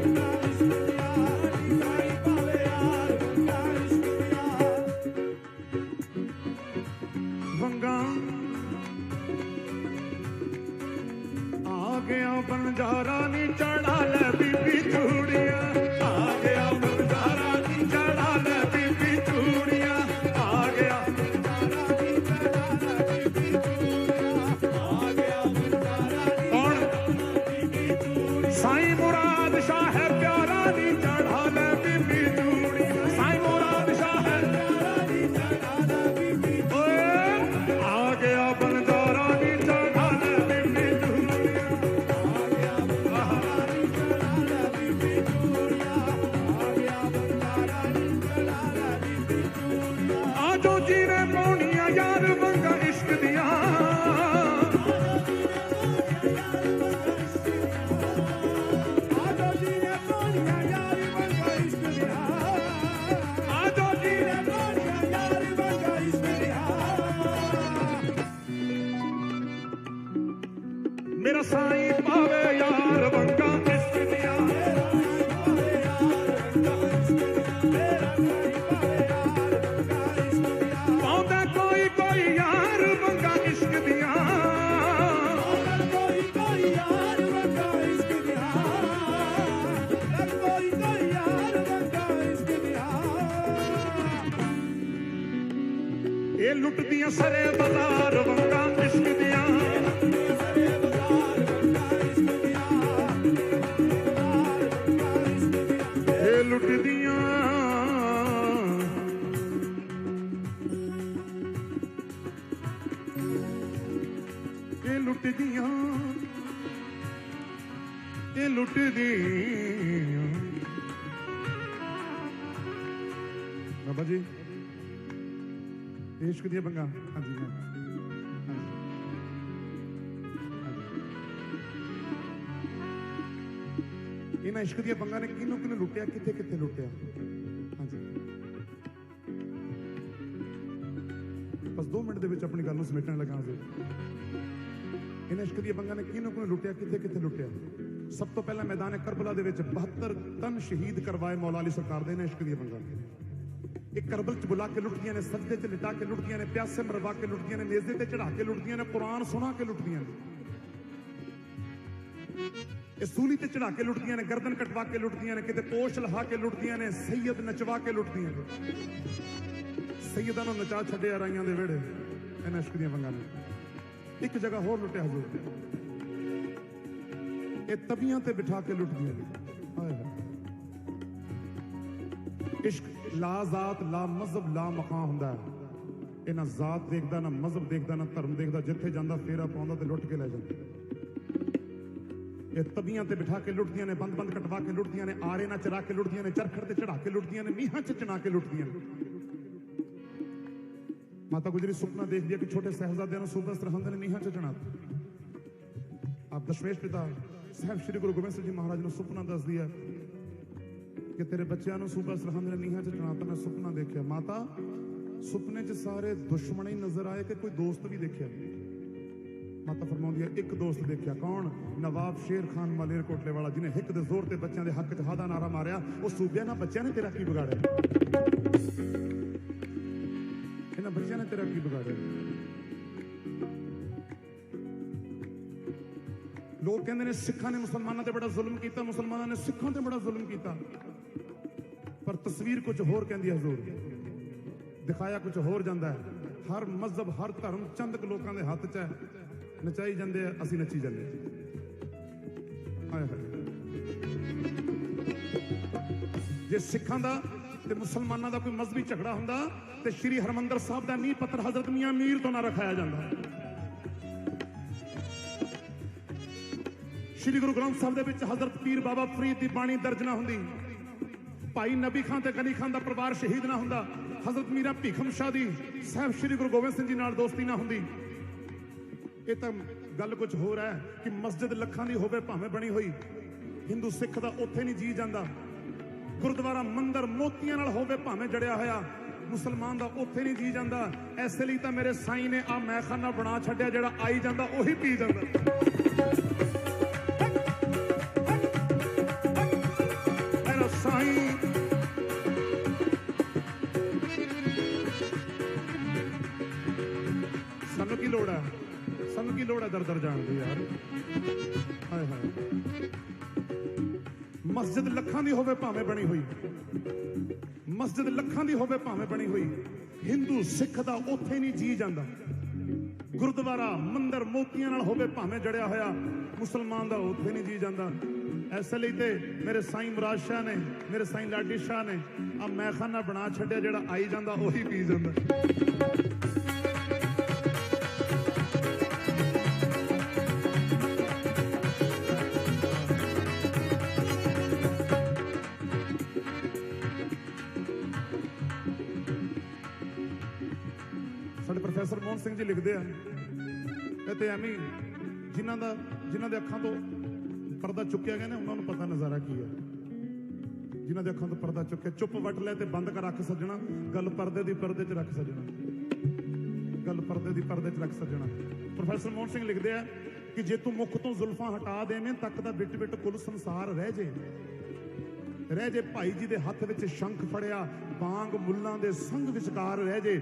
गया बंजारा नी चढ़ा ले बीबी चूड़ियां, आ गया बंजारा नी चढ़ा ले बीबी चूड़ियां, आ गया बंजारा नी चढ़ा ले बीबी चूड़ियां, आ गया बंजारा नी साईं मुराद शाह है प्यारा नी चढ़ा ले बीबी चूड़ियां, साईं मुराद शाह है प्यारा नी चढ़ा ले बीबी चूड़ियां, आ गया बंजारा नी चढ़ा ले बीबी चूड़ियां, आ गया बंजारा नी चढ़ा ले बीबी चूड़ियां, आ गया बंजारा नी चढ़ा ले बीबी चूड़ियां, आजो जीने पौनियां यार वंगा इश्क दियां, मेरा साईं पावे यार वंगा इश्क दिया, पाउंदा कोई कोई यार वंगा इश्क दिया, कोई कोई यार वंगा इश्क दिया, कोई कोई यार वंगा इश्क दिया, ये लुटदियां सरे बाजार वंगा इश्क दिया, लुटदियां ये लुटदियां ये लुटदियां। बाबा जी इश्क दिया बंगा, हाँ जी इन्हां इश्क दिया बंगा ने किनू किनू लुटिया, किथे किथे लुटिया, हाँ जी बस 2 मिनट दे विच अपनी गल नूं समेटण लगा जी। इन्हां इश्क दिया बंगा ने किनू किनू लुटिया, किथे किथे लुटिया। सब तो पहला मैदान करबला दे विच 72 तन शहीद करवाए मौला अली सरकार दे इन्हां इश्क दिया बंगा ने। एक करबल च बुला के लुटदियां ने, सजदे च लिटा के लुटदियां ने, प्यासे मरवा के लुटदियां ने, नेज़े ते चढ़ा के लुटदियां ने, कुरान सुना के लुटदियां ने, सूली ते चढ़ा के लुटदियां ने, गर्दन कटवा के लुटदियां ने, किते पोश लहा के लुटदियां ने, सैयद नचवा के लुटदियां ने, सैयदां नूं नचा छड्डिया राइयां दे वेड़े इन्हां इश्क दियां बंगां ने। एक जगह होर लुटिया हजूर, ये तबियां ते बिठा के लुटदियां ने। हाय हाय इश्क ला जात ला मजहब ला मकां हुंदा है, ये ना जात देखदा ना मजहब देखदा ना धर्म देखदा, जिथे जांदा फेरा पाउंदा ते लुट के लै जांदा। ये तबियां ते बिठा के लुटदियां ने, बंद बंद कटवा के लुटदियां ने, आरे ना चरा के लुटदियां ने, चरखड़ ते चढ़ा के लुटदियां ने, मीहां च चना के लुटदियां ने। माता गुजरी सुपना देख दिया कि छोटे साहिबजादे नूं सूबा सरहंद ने मीहां च चढ़ाता। आप दशमेश पिता साहब श्री गुरु गोबिंद सिंह जी महाराज नूं सुपना दस दिया कि तेरे बच्चों नूं सूबा सरहंद ने मीहां च चढ़ाता। मैं सुपना देखा माता, सुपने च सारे दुश्मन ही नजर आए कि कोई दोस्त भी देखा? माता फरमाउंदी है एक दोस्त देखा। कौन? नवाब शेर खान मालेरकोटले वाला, जिन्हें हिक दे जोर ते बच्चों के हक च हादा नारा मारिया। वो सूबे ना बच्चों ने तेरा की बिगाड़िया, इन्हां बच्चों ने तेरा की बिगाड़िया। लोग कहते हैं सिखां ने मुसलमानों ते बड़ा जुल्म किया, मुसलमानों ने सिखां ते बड़ा जुल्म किया, पर तस्वीर कुछ होर कहती है हजूर, दिखाया कुछ होर जाता है। हर मजहब हर धर्म चंद लोगों के हाथ च है, नचाई जाते हैं, असी नची जाते। जे सिखां दा ते मुसलमानों का कोई मजहबी झगड़ा हुंदा ते श्री हरमंदर साहब का नींह पत्थर हजरत मियां मीर तो ना रखाया जाता। श्री गुरु ग्रंथ साहब दे विच हजरत पीर बाबा फरीद की बाणी दर्ज ना हुंदी, भाई नबी खान ते गनी खान का परिवार शहीद ना हुंदा, हजरत मीरा भीखम शाह दी साहब श्री गुरु गोबिंद सिंह जी नाल दोस्ती ना हुंदी। ये तो गल कुछ होर है कि मस्जिद लखां दी होवे भावें बनी हुई, हिंदू सिख दा उत्थे नहीं जी जांदा। गुरुद्वारा मंदिर मोतियां नाल होवे भावें जड़िया होया, मुसलमान दा उत्थे नहीं जी जांदा। ऐसे लिए तो मेरे साईं ने आ मैखाना बना छड्डिया, जिहड़ा आई जांदा ओही पी जांदा। मेरा साईं सानू की लोड़ है? ਸਾਨੂੰ ਕੀ ਲੋੜ ਹੈ ਦਰ ਦਰ ਜਾਣ ਦੀ ਯਾਰ। ਹਾਏ ਹਾਏ। ਮਸਜਿਦ ਲੱਖਾਂ ਦੀ ਹੋਵੇ ਭਾਵੇਂ ਬਣੀ ਹੋਈ, ਮਸਜਿਦ ਲੱਖਾਂ ਦੀ ਹੋਵੇ ਭਾਵੇਂ ਬਣੀ ਹੋਈ, ਹਿੰਦੂ ਸਿੱਖ ਦਾ ਉੱਥੇ ਨਹੀਂ ਜੀ ਜਾਂਦਾ। ਗੁਰਦੁਆਰਾ ਮੰਦਰ ਮੋਤੀਆਂ ਨਾਲ ਹੋਵੇ ਭਾਵੇਂ ਜੜਿਆ ਹੋਇਆ, ਮੁਸਲਮਾਨ ਦਾ ਉੱਥੇ ਨਹੀਂ ਜੀ ਜਾਂਦਾ। ਇਸੇ ਲਈ ਤੇ ਮੇਰੇ ਸਾਈਂ ਮੁਰਾਦ ਸ਼ਾਹ ਨੇ, ਮੇਰੇ ਸਾਈਂ ਲਾਡੀ ਸ਼ਾਹ ਨੇ ਆ ਮੈਖਾਨਾ ਬਣਾ ਛੱਡਿਆ, ਜਿਹੜਾ ਆਈ ਜਾਂਦਾ ਉਹੀ ਪੀ ਜਾਂਦਾ। ਸਾਡੇ ਪ੍ਰੋਫੈਸਰ ਮੋਹਨ ਸਿੰਘ ਜੀ ਲਿਖਦੇ ਆ, ਇਹ ਤੇ ਐਵੇਂ ਜਿਨ੍ਹਾਂ ਦੇ ਅੱਖਾਂ ਤੋਂ ਪਰਦਾ ਚੁੱਕਿਆ ਗਿਆ ਨਾ, ਉਹਨਾਂ ਨੂੰ ਪਤਾ ਨਜ਼ਾਰਾ ਕੀ ਹੈ। ਜਿਨ੍ਹਾਂ ਦੇ ਅੱਖਾਂ ਤੋਂ ਪਰਦਾ ਚੁੱਕਿਆ, ਚੁੱਪ ਵੱਟ ਲੈ ਤੇ ਬੰਦ ਕਰ ਰੱਖ ਸੱਜਣਾ, ਗੱਲ ਪਰਦੇ ਦੀ ਪਰਦੇ 'ਚ ਰੱਖ ਸੱਜਣਾ, ਗੱਲ ਪਰਦੇ ਦੀ ਪਰਦੇ 'ਚ ਰੱਖ ਸੱਜਣਾ। ਪ੍ਰੋਫੈਸਰ ਮੋਹਨ ਸਿੰਘ ਲਿਖਦੇ ਆ ਕਿ ਜੇ ਤੂੰ ਮੁੱਖ ਤੋਂ ਜ਼ੁਲਫਾਂ ਹਟਾ ਦੇਵੇਂ, ਤੱਕ ਦਾ ਬਿੱਟ ਬਿੱਟ ਕੁੱਲ ਸੰਸਾਰ ਰਹਿ ਜੇ। ਭਾਈ ਜੀ ਦੇ ਹੱਥ ਵਿੱਚ ਸ਼ੰਖ ਫੜਿਆ, ਬਾਂਗ ਮੁੱਲਾਂ ਦੇ ਸੰਗ ਵਿਚਕਾਰ ਰਹਿ ਜੇ।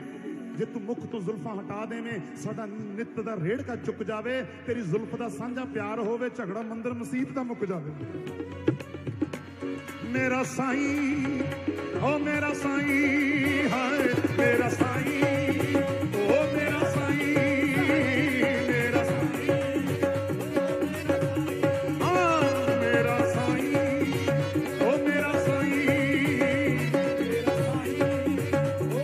ਜੇ ਤੂੰ ਮੁੱਖ ਤੋਂ ਜ਼ੁਲਫਾਂ ਹਟਾ ਦੇਵੇਂ, ਸਾਡਾ ਨਿੱਤ ਦਾ ਰੇੜਕਾ ਚੁੱਕ ਜਾਵੇ। ਤੇਰੀ ਜ਼ੁਲਫ ਦਾ ਸਾਂਝਾ ਪਿਆਰ ਹੋਵੇ, ਝਗੜਾ ਮੰਦਰ ਮਸੀਤ ਦਾ ਮੁੱਕ ਜਾਵੇ। ਮੇਰਾ ਸਾਈਂ ਓ ਮੇਰਾ ਸਾਈਂ, ਹਾਏ ਮੇਰਾ ਸਾਈਂ ਓ ਮੇਰਾ ਸਾਈਂ, ਮੇਰਾ ਸਾਈਂ ਆ ਮੇਰਾ ਸਾਈਂ ਓ ਮੇਰਾ ਸਾਈਂ, ਮੇਰਾ ਸਾਈਂ ਓ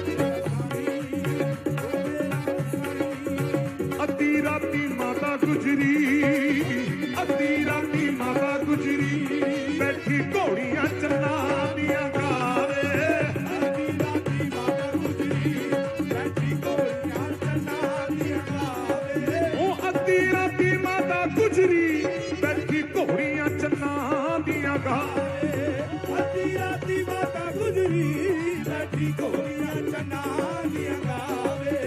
ਮੇਰਾ ਸਾਈਂ। ਅੱਧੀ ਰਾਤੀ ਮਾਤਾ ਗੁਜਰੀ, ਅੱਧੀ ਰਾਤੀ ਮਾਤਾ ਗੁਜਰੀ, ਬੈਠੀ ਘੋੜੀਆਂ ਚੰਨਾਂ ਦੀਆਂ ਗਾਵੇ। ਅੱਧੀ ਰਾਤੀ ਮਾਤਾ ਗੁਜਰੀ, ਬੈਠੀ ਘੋੜੀਆਂ ਚੰਨਾਂ ਦੀਆਂ ਗਾਵੇ। ਉਹ ਅੱਧੀ ਰਾਤੀ ਮਾਤਾ ਗੁਜਰੀ, ਬੈਠੀ ਘੋੜੀਆਂ ਚੰਨਾਂ ਦੀਆਂ ਗਾਵੇ। ਅੱਧੀ ਰਾਤੀ ਮਾਤਾ ਗੁਜਰੀ, ਬੈਠੀ ਘੋੜੀਆਂ ਚੰਨਾਂ ਦੀਆਂ ਗਾਵੇ।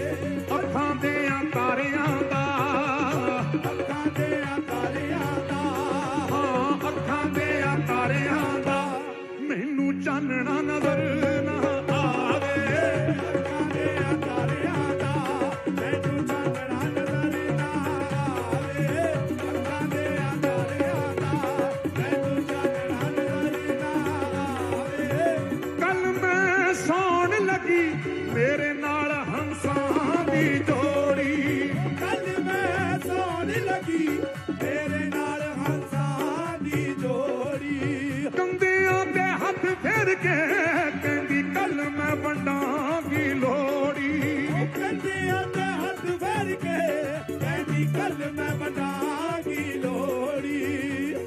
ਅੱਖਾਂ ਦੇ ਤਾਰਿਆਂ ਦਾ, ਅੱਖਾਂ ਦੇ ਤਾਰਿਆਂ ਦਾ, ਹਾਂ ਅੱਖਾਂ ਦੇ ਤਾਰਿਆਂ ਦਾ, ਮੈਨੂੰ ਚਾਨਣਾ ਨਜ਼ਰ ਨਾ ਆਵੇ। ਅੱਖਾਂ ਦੇ ਤਾਰਿਆਂ ਦਾ, ਮੈਨੂੰ ਚਾਨਣਾ ਨਜ਼ਰ ਨਾ ਆਵੇ। ਅੱਖਾਂ ਦੇ ਤਾਰਿਆਂ ਦਾ, ਮੈਨੂੰ ਚਾਨਣਾ ਨਜ਼ਰ ਨਾ ਆਵੇ। ਕੱਲ ਮੈਂ ਸੌਣ ਲੱਗੀ, ਮੇਰੇ ਨਾਲ ਹੰਸਾਂ ਦੀ ਜੋੜੀ। ਕੱਲ ਮੈਂ ਸੌਣ ਲੱਗੀ, ਮੇਰੇ ਨਾਲ ਹੰਸਾਂ ਦੀ ਜੋੜੀ। ਕੰਧਿਆਂ ਤੇ ਹੱਥ ਫੇਰ ਕੇ ਕਹਿੰਦੀ, ਕੱਲ ਮੈਂ ਵੰਡਾਂਗੀ ਲੋੜੀ। ਕੰਧਿਆਂ ਤੇ ਹੱਥ ਫੇਰ ਕੇ ਕਹਿੰਦੀ, ਕੱਲ ਮੈਂ ਵੰਡਾਂਗੀ ਲੋੜੀ।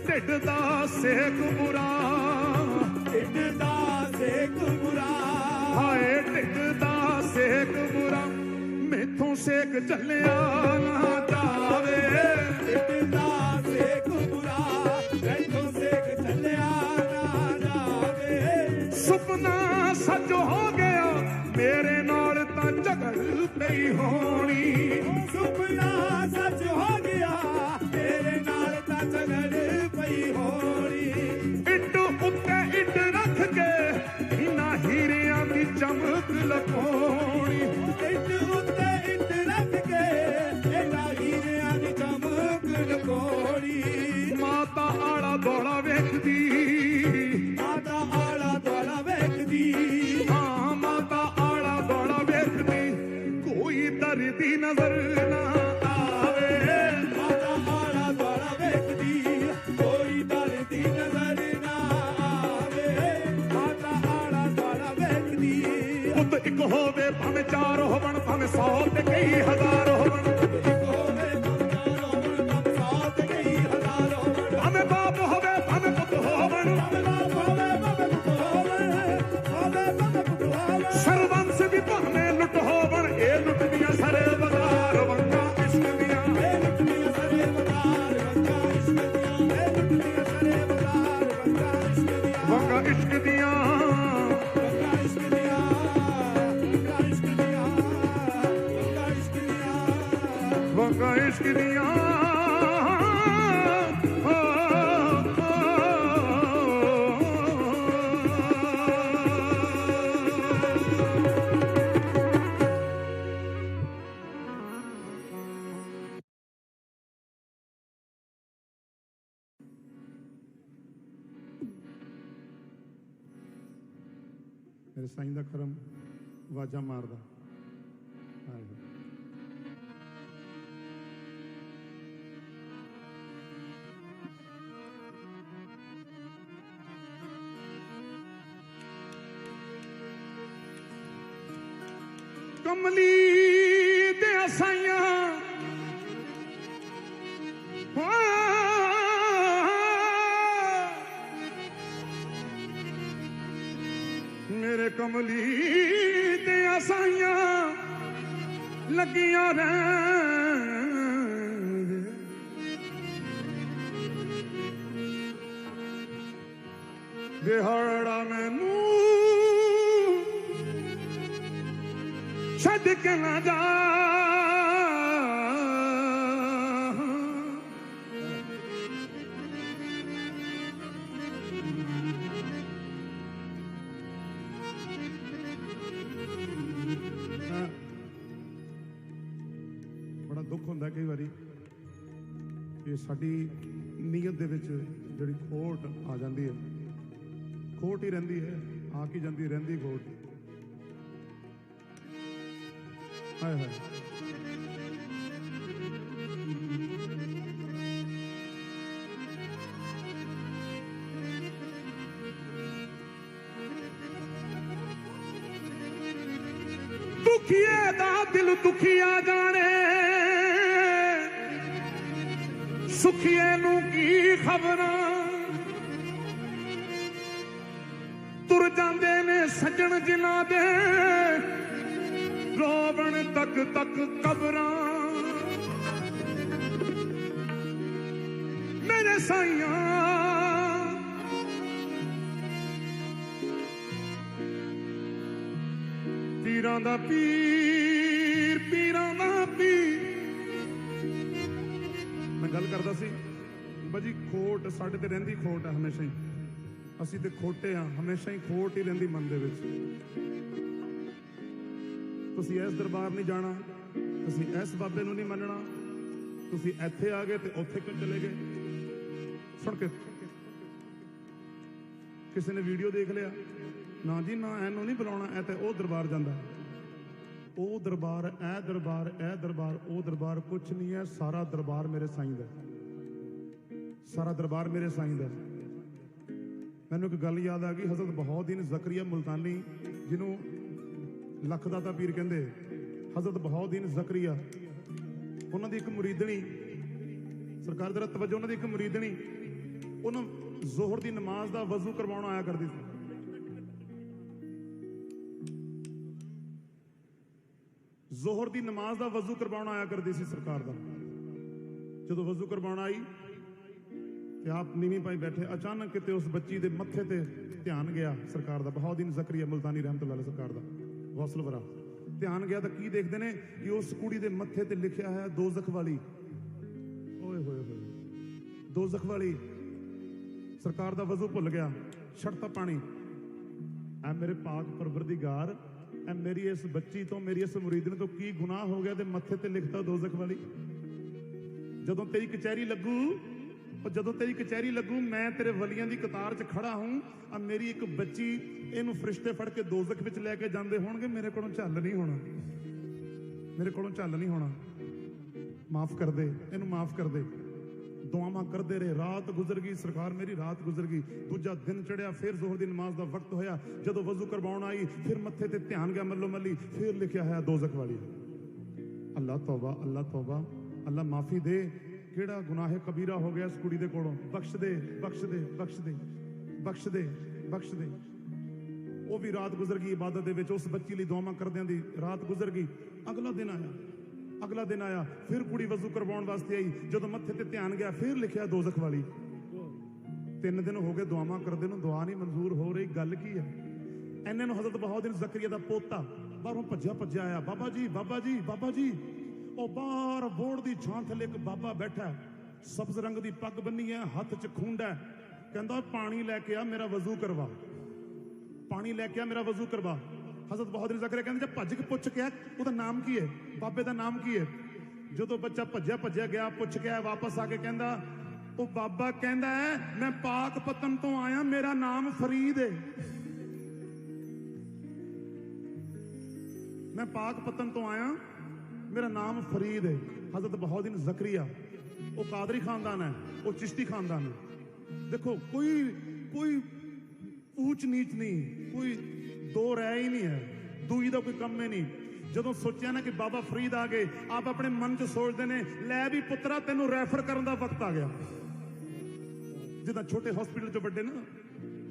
ਢਿੱਡ ਦਾ ਸੇਕ ਬੁਰਾ, ਢਿੱਡ ਦਾ ਸੇਕ ਬੁਰਾ, ਹਾਏ ਢਿੱਡ ਦਾ ਸੇਕ ਬੁਰਾ, ਮੈਥੋਂ ਸੇਕ ਚੱਲਿਆ ਨਾ ਜਾਵੇ। ਢਿੱਡ ਦਾ ਸੇਕ ਬੁਰਾ, ਮੈਥੋਂ ਸੇਕ ਚੱਲਿਆ ਨਾ ਜਾਵੇ। ਸੁਪਨਾ ਸੱਚ ਹੋ ਗਿਆ, ਮੇਰੇ ਨਾਲ ਤਾਂ ਝਗੜ ਪਈ ਹੋਣੀ। ਸੁਪਨਾ ਸੱਚ ਹੋ ਗਿਆ, ਮੇਰੇ ਨਾਲ ਤਾਂ ਝਗੜ ਪਈ ਹੋਣੀ। ਇੱਟ ਉੱਤੇ ਇੱਟ ਰੱਖ ਕੇ ਇਹਨਾਂ ਹੀਰਿਆਂ ਦੀ ਚਮਕ ਲਕੋਣੀ। ਇੱਟ ਉੱਤੇ ਇੱਟ ਰੱਖ ਕੇ ਇਹਨਾਂ ਹੀਰਿਆਂ ਦੀ ਚਮਕ ਲਕੋਣੀ। ਮਾਤਾ ਆਲਾ ਦੋਲਾ ਵੇਖਦੀ, ਮਾਤਾ ਆਲਾ ਦੋਲਾ ਵੇਖਦੀ, ਹਾਂ ਮਾਤਾ ਆਲਾ ਦੋਲਾ ਵੇਖਦੀ, ਕੋਈ ਦਰਦੀ ਨਜ਼ਰ ਨਾ ਆਵੇ। ਮਾਤਾ ਆਲਾ ਦੋਲਾ ਵੇਖਦੀ, ਕੋਈ ਦਰਦੀ ਨਜ਼ਰ ਨਾ ਆਵੇ। ਮਾਤਾ ਆਲਾ ਦੋਲਾ ਵੇਖਦੀ। ਪੁੱਤ ਇੱਕ ਹੋਵੇ ਭਾਵੇਂ ਚਾਰ ਹੋਵਣ, ਭਾਵੇਂ 100 ਤੇ ਕਈ ਹਜ਼ਾਰ ਹੋਵਣ। ਇੱਕ ਹੋਵੇ ਭਾਵੇਂ ਚਾਰ ਹੋਵਣ, ਭਾਵੇਂ 100 ਤੇ ਕਈ ਹਜ਼ਾਰ ਹੋਵਣ। ਭਾਵੇਂ ਬਾਪ ਹੋਵੇ ਭਾਵੇਂ ਪੁੱਤ ਹੋਵਣ, ਭਾਵੇਂ ਬਾਪ ਹੋਵੇ ਭਾਵੇਂ ਪੁੱਤ ਹੋਵਣ, ਭਾਵੇਂ ਪੁੱਤ ਹੋਵਣ। ਸਰਬੰਸ ਵੀ ਭਾਵੇਂ ਲੁੱਟ ਹੋਵਣ, ਇਹ ਲੁੱਟਦੀਆਂ ਸਾਰੇ ਵਗਾਰ ਵੰਗਾਂ ਇਸ਼ਕ ਦੀਆਂ। ਇਹ ਲੁੱਟਦੀਆਂ ਸਾਰੇ ਵਗਾਰ ਵੰਗਾਂ ਇਸ਼ਕ ਦੀਆਂ। ਇਹ ਲੁੱਟਦੀਆਂ ਸਾਰੇ ਵਗਾਰ ਵੰਗਾਂ ਇਸ਼ਕ ਦੀਆਂ। ਵੰਗਾਂ ਇਸ਼ਕ ਦੀਆਂ, ਵੰਗਾਂ ਇਸ਼ਕ ਦੀਆਂ, ਵੰਗਾਂ ਇਸ਼ਕ ਦੀਆਂ, ਵੰਗਾਂ ਇਸ਼ਕ ਦੀਆਂ, ਵੰਗਾਂ ਇਸ਼ਕ ਦੀਆਂ। मेरे साईं दा करम वाजा मारदा। कमली दे साइया मेरे कमली दे साइया लगिया रहे दिहाड़ा मैनू छड़ के ना जा बड़ा दुख होंदा कई बारी कि साडी नीयत दे विच जिहड़ी खोट आ जाती है, खोट ही रहिंदी है, आ की जाती रहिंदी खोट। हाय हाय दुखिए दा दिल दुखिया जाने सुखिए नू की खबरां तुर जांदे ने सजन जिना दे रोवण तक तक कबरां मेरे साइया पीरां दा पीर पीरां दा पीर। मैं गल करदा सी बाजी खोट साडे ते रहिंदी खोट है हमेशा ही, असीं ते खोटे हाँ, हमेशा ही खोट ही रहिंदी मन दे विच। तुसी इस दरबार नहीं जाना, तुसी इस बाबे नूं नहीं मनना, तुसी इत्थे आ गए ते उत्थे क्यों चले गए। सुन के किसी ने वीडियो देख लिया ना जी ना, एनू नहीं बुलाना, ए ते ओ दरबार जांदा, ओ दरबार ए दरबार ए दरबार ओ दरबार कुछ नहीं है। सारा दरबार मेरे साईं दा, सारा दरबार मेरे साईं दा। मैनू एक गल याद आ गई, हज़रत बहाउद्दीन ज़करिया मुल्तानी जिन्हों लखदाता पीर कहते, हज़रत बहाउद्दीन ज़करिया उन्होंने एक मुरीदनी सरकार जरा तवज्जो, उन्होंने एक मुरीदनी उन्होंने जोहर की नमाज का वजू करवाना आया करती थी। जोहर की नमाज का वजू करवाना आया करती सी सरकार का। जो वजू करवाना आई ते आप नीवी पाई बैठे, अचानक किते उस बच्ची के मत्थे ते ध्यान गया सरकार का, बहाउद्दीन ज़करिया मुल्तानी रहमतुल्लाह अलैह सरकार का गौसल वरा ध्यान गया तो की देखते हैं कि उस कुड़ी के मत्थे ते लिखा है दोज़ख वाली। ओए होए होए दोज़ख वाली। सरकार का वजू भुल गया, छड़ता पानी। ऐ मेरे पाक परवरदिगार, ऐ मेरी इस बच्ची तो मेरी इस मुरीदन तो की गुनाह हो गया ते मत्थे ते लिखता दोज़ख वाली। जदों तेरी कचहरी लगू, जदों तेरी कचहरी लगू, मैं तेरे वलियां दी कतार च खड़ा हूं, अब मेरी एक बच्ची इनू फरिश्ते फड़ के दोज़ख विच लैके जांदे होणगे, मेरे कोलों झल नहीं होना, मेरे कोलों झल नहीं होना। माफ कर दे, इनू माफ कर दे। दुआवां करदे रहे, रात गुजर गई सरकार मेरी, रात गुजर गई। दूजा दिन चढ़िया, फिर जोहर दी नमाज का वक्त होया, जदों वजू करवाउण आई फिर मत्थे ते ध्यान गया मल्लो मल्ली, फिर लिखिया है दोज़ख वाली। अल्लाह तौबा, अल्लाह तौबा, अल्लाह माफी दे। केड़ा गुनाह कबीरा हो गया इस कुड़ी दे कोलों, बख्श दे बख्श दे बख्श दे बख्श दे बख्श दे। वो भी रात गुजर गई इबादत दे विच, उस बच्ची लई दुआवां करदियां दी रात गुजर गई। अगला दिन आया, अगला दिन आया, फिर कुड़ी वजू करवाउण वास्ते आई, जदों मत्थे ते ध्यान गया फिर लिखिया दोज़ख वाली। 3 दिन हो गए दुआवां करदे नूं, दुआ नहीं मंजूर हो रही। गल की है? इन्ने नूं हज़रत बहाउद्दीन ज़करिया दा पोता बाहरों भज्जा भज्जा आया, बाबा जी बाबा जी बाबा जी। ਉਹ ਬਾਹਰ ਬੋੜ ਦੀ ਛਾਂ ਥੱਲੇ ਇੱਕ ਬਾਬਾ ਬੈਠਾ, ਸਬਜ਼ ਰੰਗ ਦੀ ਪੱਗ ਬੰਨੀ ਹੈ, ਹੱਥ 'ਚ ਖੁੰਡਾ, ਕਹਿੰਦਾ ਪਾਣੀ ਲੈ ਕੇ ਆ ਮੇਰਾ ਵਜ਼ੂ ਕਰਵਾ, ਪਾਣੀ ਲੈ ਕੇ ਆ ਮੇਰਾ ਵਜ਼ੂ ਕਰਵਾ। ਹਜ਼ਰਤ ਬਹਾਦੁਰ ज़करिया ਕਹਿੰਦੇ ਜੇ ਭੱਜ ਕੇ ਪੁੱਛ ਕੇ ਆ ਉਹਦਾ ਨਾਮ ਕੀ ਹੈ, ਬਾਬੇ ਦਾ ਨਾਮ ਕੀ ਹੈ। ਜਦੋਂ ਬੱਚਾ ਭੱਜਿਆ ਭੱਜਿਆ ਗਿਆ, ਪੁੱਛ ਕੇ ਆਇਆ, ਵਾਪਸ ਆ ਕੇ ਕਹਿੰਦਾ ਉਹ ਬਾਬਾ ਕਹਿੰਦਾ ਮੈਂ ਪਾਕ ਪਤਨ ਤੋਂ ਆਇਆ, ਮੇਰਾ ਨਾਮ ਫਰੀਦ ਹੈ। मैं पाक पतन तो आया, मेरा नाम फरीद है। हजरत बहाउद्दीन ज़करिया वो कादरी खानदान है, वो चिश्ती खानदान है। देखो कोई कोई ऊंच नीच नहीं, कोई दो राय ही नहीं है, दूई का कोई कम है नहीं। ਜਦੋਂ ਸੋਚਿਆ ਨਾ ਕਿ ਬਾਬਾ ਫਰੀਦ ਆ ਗਏ, ਆਪ ਆਪਣੇ ਮਨ 'ਚ ਸੋਚਦੇ ਨੇ ਲੈ ਵੀ ਪੁੱਤਰਾ ਤੈਨੂੰ ਰੈਫਰ ਕਰਨ ਦਾ ਵਕਤ ਆ ਗਿਆ। ਜਿੱਦਾਂ ਛੋਟੇ ਹਸਪੀਟਲ 'ਚ ਵੱਡੇ ਨਾ,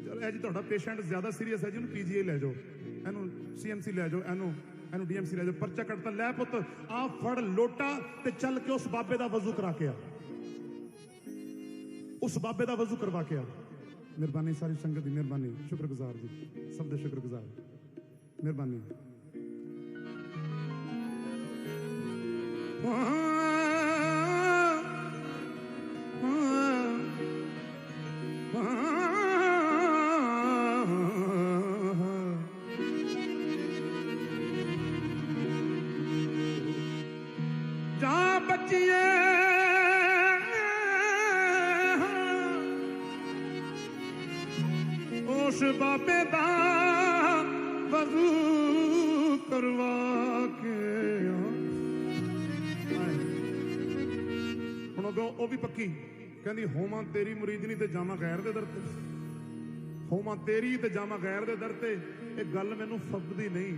ਚਲ ਇਹ ਜੀ ਤੁਹਾਡਾ ਪੇਸ਼ੈਂਟ ਜ਼ਿਆਦਾ ਸੀਰੀਅਸ ਹੈ ਜੀ, ਇਹਨੂੰ ਪੀਜੀਆਈ ਲੈ ਜਾਓ, ਇਹਨੂੰ ਸੀਐਮਸੀ ਲੈ ਜਾਓ, ਇਹਨੂੰ ਡੀਐਮਸੀ ਲੈ ਜਾਓ, ਪਰਚਾ ਕੱਟਦਾ, ਲੈ ਪੁੱਤ ਆ ਫੜ ਲੋਟਾ ਤੇ ਚੱਲ ਕੇ ਉਸ ਬਾਬੇ ਦਾ ਵਜ਼ੂ ਕਰਾ ਕੇ ਆ, ਉਸ ਬਾਬੇ ਦਾ ਵਜ਼ੂ ਕਰਵਾ ਕੇ ਆ। ਮਿਹਰਬਾਨੀ ਸਾਰੀ ਸੰਗਤ ਦੀ, ਮਿਹਰਬਾਨੀ, ਸ਼ੁਕਰਗੁਜ਼ਾਰ ਜੀ, ਸਭ ਦੇ ਸ਼ੁਕਰਗੁਜ਼ਾਰ, ਮਿਹਰਬਾਨੀ। जा बच्चिए उस बाबे दा वज़ू करवा के ਉਹ ਵੀ ਪੱਕੀ ਕਹਿੰਦੀ ਹੋਵਾਂ ਤੇਰੀ ਮੁਰੀਦ ਨਹੀਂ ਤੇ ਜਾਵਾਂ ਗੈਰ ਦੇ ਦਰ ਤੇ, ਹੋਵਾਂ ਤੇਰੀ ਤੇ ਜਾਵਾਂ ਗੈਰ ਦੇ ਦਰ ਤੇ। ਇਹ ਗੱਲ ਮੈਨੂੰ ਫੱਬਦੀ ਨਹੀਂ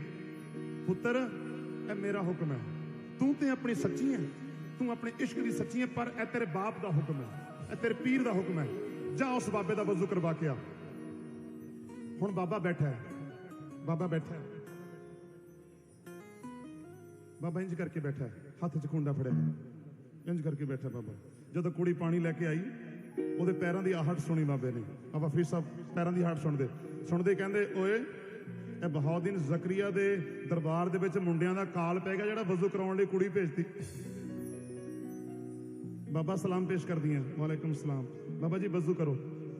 ਪੁੱਤਰ, ਇਹ ਮੇਰਾ ਹੁਕਮ ਹੈ। ਤੂੰ ਤੇ ਆਪਣੀ ਸੱਚੀ ਹੈ, ਤੂੰ ਆਪਣੇ ਇਸ਼ਕ ਦੀ ਸੱਚੀ ਹੈ, ਪਰ ਇਹ ਤੇਰੇ ਬਾਪ ਦਾ ਹੁਕਮ ਹੈ, ਇਹ ਤੇਰੇ ਪੀਰ ਦਾ ਹੁਕਮ ਹੈ। ਜਾ ਉਸ ਬਾਬੇ ਦਾ ਵਜ਼ੂ ਕਰਵਾ ਕੇ ਆ। ਹੁਣ ਬਾਬਾ ਬੈਠਾ ਹੈ, ਬਾਬਾ ਬੈਠਾ ਹੈ, ਬਾਬਾ ਇੰਜ ਕਰਕੇ ਬੈਠਾ ਹੈ, ਹੱਥ 'ਚ ਖੁੰਡਾ ਫੜਿਆ, ਇੰਜ ਕਰਕੇ ਬੈਠਾ ਬਾਬਾ। ਜਦੋਂ ਕੁੜੀ ਪਾਣੀ ਲੈ ਕੇ ਆਈ, ਉਹਦੇ ਪੈਰਾਂ ਦੀ ਆਹਟ ਸੁਣੀ ਬਾਬੇ ਨੇ। ਬਾਬਾ ਫਰੀਦ ਸਾਹਿਬ ਪੈਰਾਂ ਦੀ ਆਹਟ ਸੁਣਦੇ ਸੁਣਦੇ ਕਹਿੰਦੇ ਓਏ ਇਹ ਬਹਾਉਦੀਨ ਜ਼ਕਰੀਆ ਦੇ ਦਰਬਾਰ ਦੇ ਵਿੱਚ ਮੁੰਡਿਆਂ ਦਾ ਕਾਲ ਪੈ ਗਿਆ, ਜਿਹੜਾ ਵਜ਼ੂ ਕਰਾਉਣ ਲਈ ਕੁੜੀ ਭੇਜਤੀ। ਬਾਬਾ ਸਲਾਮ ਪੇਸ਼ ਕਰਦੀਆਂ, ਵਾਲੇਕੁਮ ਸਲਾਮ। ਬਾਬਾ ਜੀ ਵਜ਼ੂ ਕਰੋ।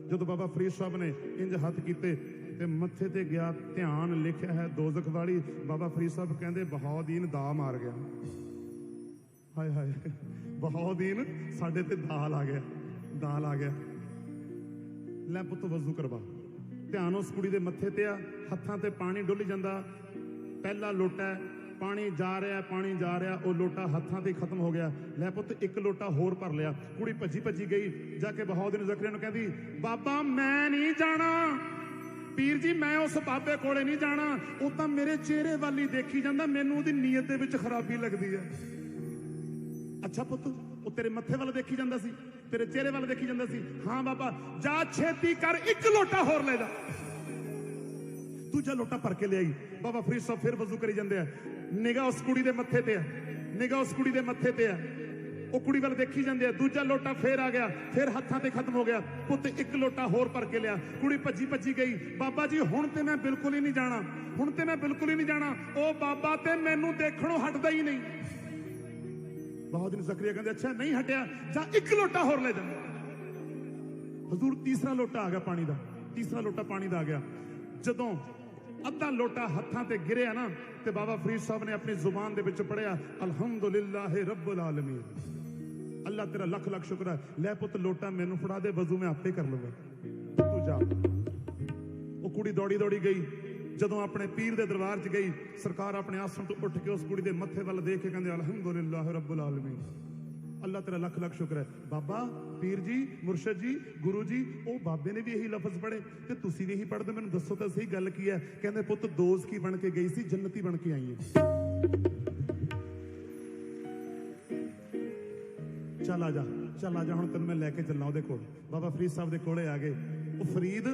ਜਦੋਂ ਬਾਬਾ ਫਰੀਦ ਸਾਹਿਬ ਨੇ ਇੰਜ ਹੱਥ ਕੀਤੇ ਤੇ ਮੱਥੇ ਤੇ ਗਿਆ ਧਿਆਨ, ਲਿਖਿਆ ਹੈ ਦੋਜ਼ਖ ਵਾਲੀ। ਬਾਬਾ ਫਰੀਦ ਸਾਹਿਬ ਕਹਿੰਦੇ ਬਹਾਉਦੀਨ ਦਾ ਮਾਰ ਗਿਆ। ਹਾਏ ਹਾਏ, ਬਹਾਉਦੀਨ ਸਾਡੇ ਤੇ ਦਾਲ ਆ ਗਿਆ, ਦਾਲ ਆ ਗਿਆ। ਲੈ ਪੁੱਤ ਵਜ਼ੂ ਕਰਵਾ। ਧਿਆਨ ਉਸ ਕੁੜੀ ਦੇ ਮੱਥੇ ਤੇ ਆ, ਹੱਥਾਂ ਤੇ ਪਾਣੀ ਡੁੱਲ ਜਾਂਦਾ। ਪਹਿਲਾ ਲੋਟਾ, ਪਾਣੀ ਜਾ ਰਿਹਾ, ਪਾਣੀ ਜਾ ਰਿਹਾ, ਉਹ ਲੋਟਾ ਹੱਥਾਂ ਤੇ ਖਤਮ ਹੋ ਗਿਆ। ਲੈ ਪੁੱਤ ਇੱਕ ਲੋਟਾ ਹੋਰ ਭਰ ਲਿਆ। ਕੁੜੀ ਭੱਜੀ ਭੱਜੀ ਗਈ, ਜਾ ਕੇ ਬਹਾਉਦੀਨ ਜ਼ਕਰੀਆ ਨੂੰ ਕਹਿੰਦੀ ਬਾਬਾ ਮੈਂ ਨਹੀਂ ਜਾਣਾ, ਪੀਰ ਜੀ ਮੈਂ ਉਸ ਬਾਬੇ ਕੋਲੇ ਨਹੀਂ ਜਾਣਾ, ਉਹ ਤਾਂ ਮੇਰੇ ਚਿਹਰੇ ਵੱਲ ਹੀ ਦੇਖੀ ਜਾਂਦਾ, ਮੈਨੂੰ ਉਹਦੀ ਨੀਅਤ ਦੇ ਵਿੱਚ ਖਰਾਬੀ ਲੱਗਦੀ ਹੈ। ਅੱਛਾ ਪੁੱਤ, ਉਹ ਤੇਰੇ ਮੱਥੇ ਵੱਲ ਦੇਖੀ ਜਾਂਦਾ ਸੀ, ਤੇਰੇ ਚਿਹਰੇ ਵੱਲ ਦੇਖੀ ਜਾਂਦਾ ਸੀ। ਹਾਂ ਬਾਬਾ, ਜਾ ਛੇਤੀ ਕਰ, ਇੱਕ ਲੋਟਾ ਹੋਰ ਲੈ ਜਾ। ਦੂਜਾ ਲੋਟਾ ਭਰ ਕੇ ਲਿਆਈ। ਬਾਬਾ ਫਰੀਦ ਸਾਹਿਬ ਫਿਰ ਵਜ਼ੂ ਕਰੀ ਜਾਂਦੇ ਆ। ਨਿਗਾਹ ਉਸ ਕੁੜੀ ਦੇ ਮੱਥੇ ਤੇ ਆ, ਨਿਗਾਹ ਉਸ ਕੁੜੀ ਦੇ ਮੱਥੇ ਤੇ ਆ। ਉਹ ਕੁੜੀ ਵੱਲ ਦੇਖੀ ਜਾਂਦੇ ਆ। ਦੂਜਾ ਲੋਟਾ ਫੇਰ ਆ ਗਿਆ, ਫਿਰ ਹੱਥਾਂ ਤੇ ਖਤਮ ਹੋ ਗਿਆ। ਪੁੱਤ ਇੱਕ ਲੋਟਾ ਹੋਰ ਭਰ ਕੇ ਲਿਆ। ਕੁੜੀ ਭੱਜੀ ਭੱਜੀ ਗਈ। ਬਾਬਾ ਜੀ ਹੁਣ ਤੇ ਮੈਂ ਬਿਲਕੁਲ ਹੀ ਨਹੀਂ ਜਾਣਾ, ਹੁਣ ਤੇ ਮੈਂ ਬਿਲਕੁਲ ਹੀ ਨਹੀਂ ਜਾਣਾ, ਉਹ ਬਾਬਾ ਤੇ ਮੈਨੂੰ ਦੇਖਣੋਂ ਹਟਦਾ ਹੀ ਨਹੀਂ। ਬਹਾਉਦੀਨ ਜ਼ਕਰੀਆ ਕਹਿੰਦੇ ਅੱਛਾ ਨਹੀਂ ਹਟਿਆ, ਜਾਂ ਇੱਕ ਲੋਟਾ ਹੋਰ ਲੈ ਜਾ। ਹਜ਼ੂਰ ਤੀਸਰਾ ਲੋਟਾ ਆ ਗਿਆ ਪਾਣੀ ਦਾ, ਤੀਸਰਾ ਲੋਟਾ ਪਾਣੀ ਦਾ ਆ ਗਿਆ। ਜਦੋਂ ਅੱਧਾ ਲੋਟਾ ਹੱਥਾਂ ਤੇ ਗਿਰਿਆ ਨਾ, ਤੇ ਬਾਬਾ ਫਰੀਦ ਸਾਹਿਬ ਨੇ ਆਪਣੀ ਜ਼ੁਬਾਨ ਦੇ ਵਿੱਚ ਪੜਿਆ ਅਲਹਮਦੁਲਿल्लाह ਰੱਬੁਲ ਆਲਮੀਨ। ਅੱਲਾ ਤੇਰਾ ਲੱਖ ਲੱਖ ਸ਼ੁਕਰ ਹੈ। ਲੈ ਪੁੱਤ ਲੋਟਾ ਮੈਨੂੰ ਫੜਾ ਦੇ, ਵਜ਼ੂ ਮੈਂ ਆਪੇ ਕਰ ਲਵਾਂ, ਤੂੰ ਜਾ। ਉਹ ਕੁੜੀ ਦੌੜੀ ਦੌੜੀ ਗਈ। ਜਦੋਂ ਆਪਣੇ ਪੀਰ ਦੇ ਦਰਬਾਰ 'ਚ ਗਈ, ਸਰਕਾਰ ਆਪਣੇ ਆਸਣ ਤੋਂ ਉੱਠ ਕੇ ਉਸ ਕੁੜੀ ਦੇ ਮੱਥੇ ਵੱਲ ਦੇਖ ਕੇ ਕਹਿੰਦੇ ਅਲਹਮਦੁਲਿल्लाह ਰੱਬੁਲ ਆਲਮੀਨ। ਅੱਲਾ ਤੇਰਾ ਲੱਖ ਲੱਖ ਸ਼ੁਕਰ ਹੈ। ਬਾਬਾ, ਪੀਰ ਜੀ, ਮੁਰਸ਼ਦ ਜੀ, ਗੁਰੂ ਜੀ, ਉਹ ਬਾਬੇ ਨੇ ਵੀ ਇਹੀ ਲਫ਼ਜ਼ ਪੜ੍ਹੇ ਤੇ ਤੁਸੀਂ ਵੀ ਇਹੀ ਪੜ੍ਹਦੇ, ਮੈਨੂੰ ਦੱਸੋ ਤਾਂ ਸਹੀ ਗੱਲ ਕੀ ਹੈ। ਕਹਿੰਦੇ ਪੁੱਤ ਦੋਜ਼ ਕੀ ਬਣ ਕੇ ਗਈ ਸੀ, ਜੰਨਤੀ ਬਣ ਕੇ ਆਈ ਹੈ। ਚੱਲ ਆ ਜਾ, ਚੱਲ ਆ ਜਾ, ਹੁਣ ਤੈਨੂੰ ਮੈਂ ਲੈ ਕੇ ਚੱਲਾਂ ਉਹਦੇ ਕੋਲ। ਬਾਬਾ ਫਰੀਦ ਸਾਹਿਬ ਦੇ ਕੋਲੇ ਆ ਗਏ। ਉਹ ਫਰੀਦ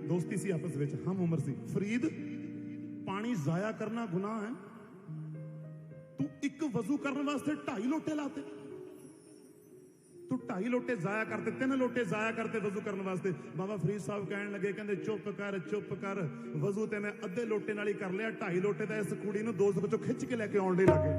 ਦੋਸਤੀ ਸੀ ਆਪਸ ਵਿੱਚ, ਹਮ ਉਮਰ ਸੀ। ਫਰੀਦ, ਪਾਣੀ ਜ਼ਾਇਆ ਕਰਨਾ ਗੁਨਾਹ ਹੈ, ਤੂੰ ਇੱਕ ਵਜ਼ੂ ਕਰਨ ਵਾਸਤੇ 2.5 ਲੋਟੇ ਲਾਤੇ, ਤੂੰ 2.5 ਲੋਟੇ ਜ਼ਾਇਆ ਕਰਤੇ, 3 ਲੋਟੇ ਜ਼ਾਇਆ ਕਰਤੇ ਵਜ਼ੂ ਕਰਨ ਵਾਸਤੇ। ਬਾਬਾ ਫਰੀਦ ਸਾਹਿਬ ਕਹਿਣ ਲੱਗੇ, ਕਹਿੰਦੇ ਚੁੱਪ ਕਰ, ਚੁੱਪ ਕਰ, ਵਜ਼ੂ ਤੇ ਮੈਂ ਅੱਧੇ ਲੋਟੇ ਨਾਲ ਹੀ ਕਰ ਲਿਆ, 2.5 ਲੋਟੇ ਤਾਂ ਇਸ ਕੁੜੀ ਨੂੰ ਦੋਜ਼ਖ ਚੋਂ ਖਿੱਚ ਕੇ ਲੈ ਕੇ ਆਉਣ ਲਈ ਲੱਗੇ।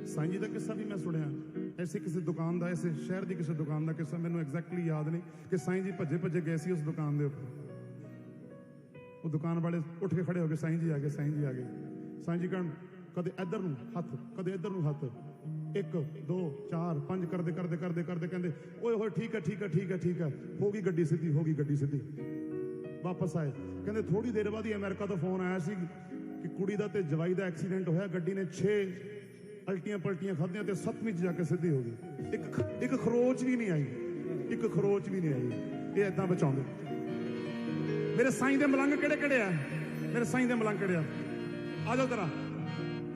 ਸਾਈਂ ਜੀ ਦਾ ਕਿੱਸਾ ਵੀ ਮੈਂ ਸੁਣਿਆ, ਐਸੇ ਕਿਸੇ ਦੁਕਾਨ ਦਾ, ਐਸੇ ਸ਼ਹਿਰ ਦੀ ਕਿਸੇ ਦੁਕਾਨ ਦਾ ਕਿੱਸਾ, ਮੈਨੂੰ ਐਗਜ਼ੈਕਟਲੀ ਯਾਦ ਨਹੀਂ, ਕਿ ਸਾਈਂ ਜੀ ਭੱਜੇ ਭੱਜੇ ਗਏ ਸੀ ਉਸ ਦੁਕਾਨ ਦੇ ਉੱਪਰ। ਉਹ ਦੁਕਾਨ ਵਾਲੇ ਉੱਠ ਕੇ ਖੜੇ ਹੋ ਗਏ, ਸਾਈਂ ਜੀ ਆ ਗਏ, ਸਾਈਂ ਜੀ ਆ ਗਏ। ਸਾਈਂ ਜੀ ਕਹਿਣ ਕਦੇ ਇੱਧਰ ਨੂੰ ਹੱਥ, ਕਦੇ ਇੱਧਰ ਨੂੰ ਹੱਥ। 1 2 4 5 करते करते करते करते कहते ओए होए ठीक है ठीक है ठीक है ठीक है, हो गई गड्डी सीधी, हो गई गड्डी सीधी। वापस आए, कहते थोड़ी देर बाद ही अमेरिका तो फोन आया सी कि कुड़ी दा ते जवाई दा एक्सीडेंट होया, गड्डी ने 6 अल्टियां पलटियां खादियां ते 7वीं च जाके सीधी हो गई। एक खरोच भी नहीं आई, एक खरोच भी नहीं आई। ये इदां बचाउंदे। मेरे साईं दे मलंग किहड़े किहड़े आ? मेरे साईं दे मलंग किहड़े आ? आ जाओ जरा।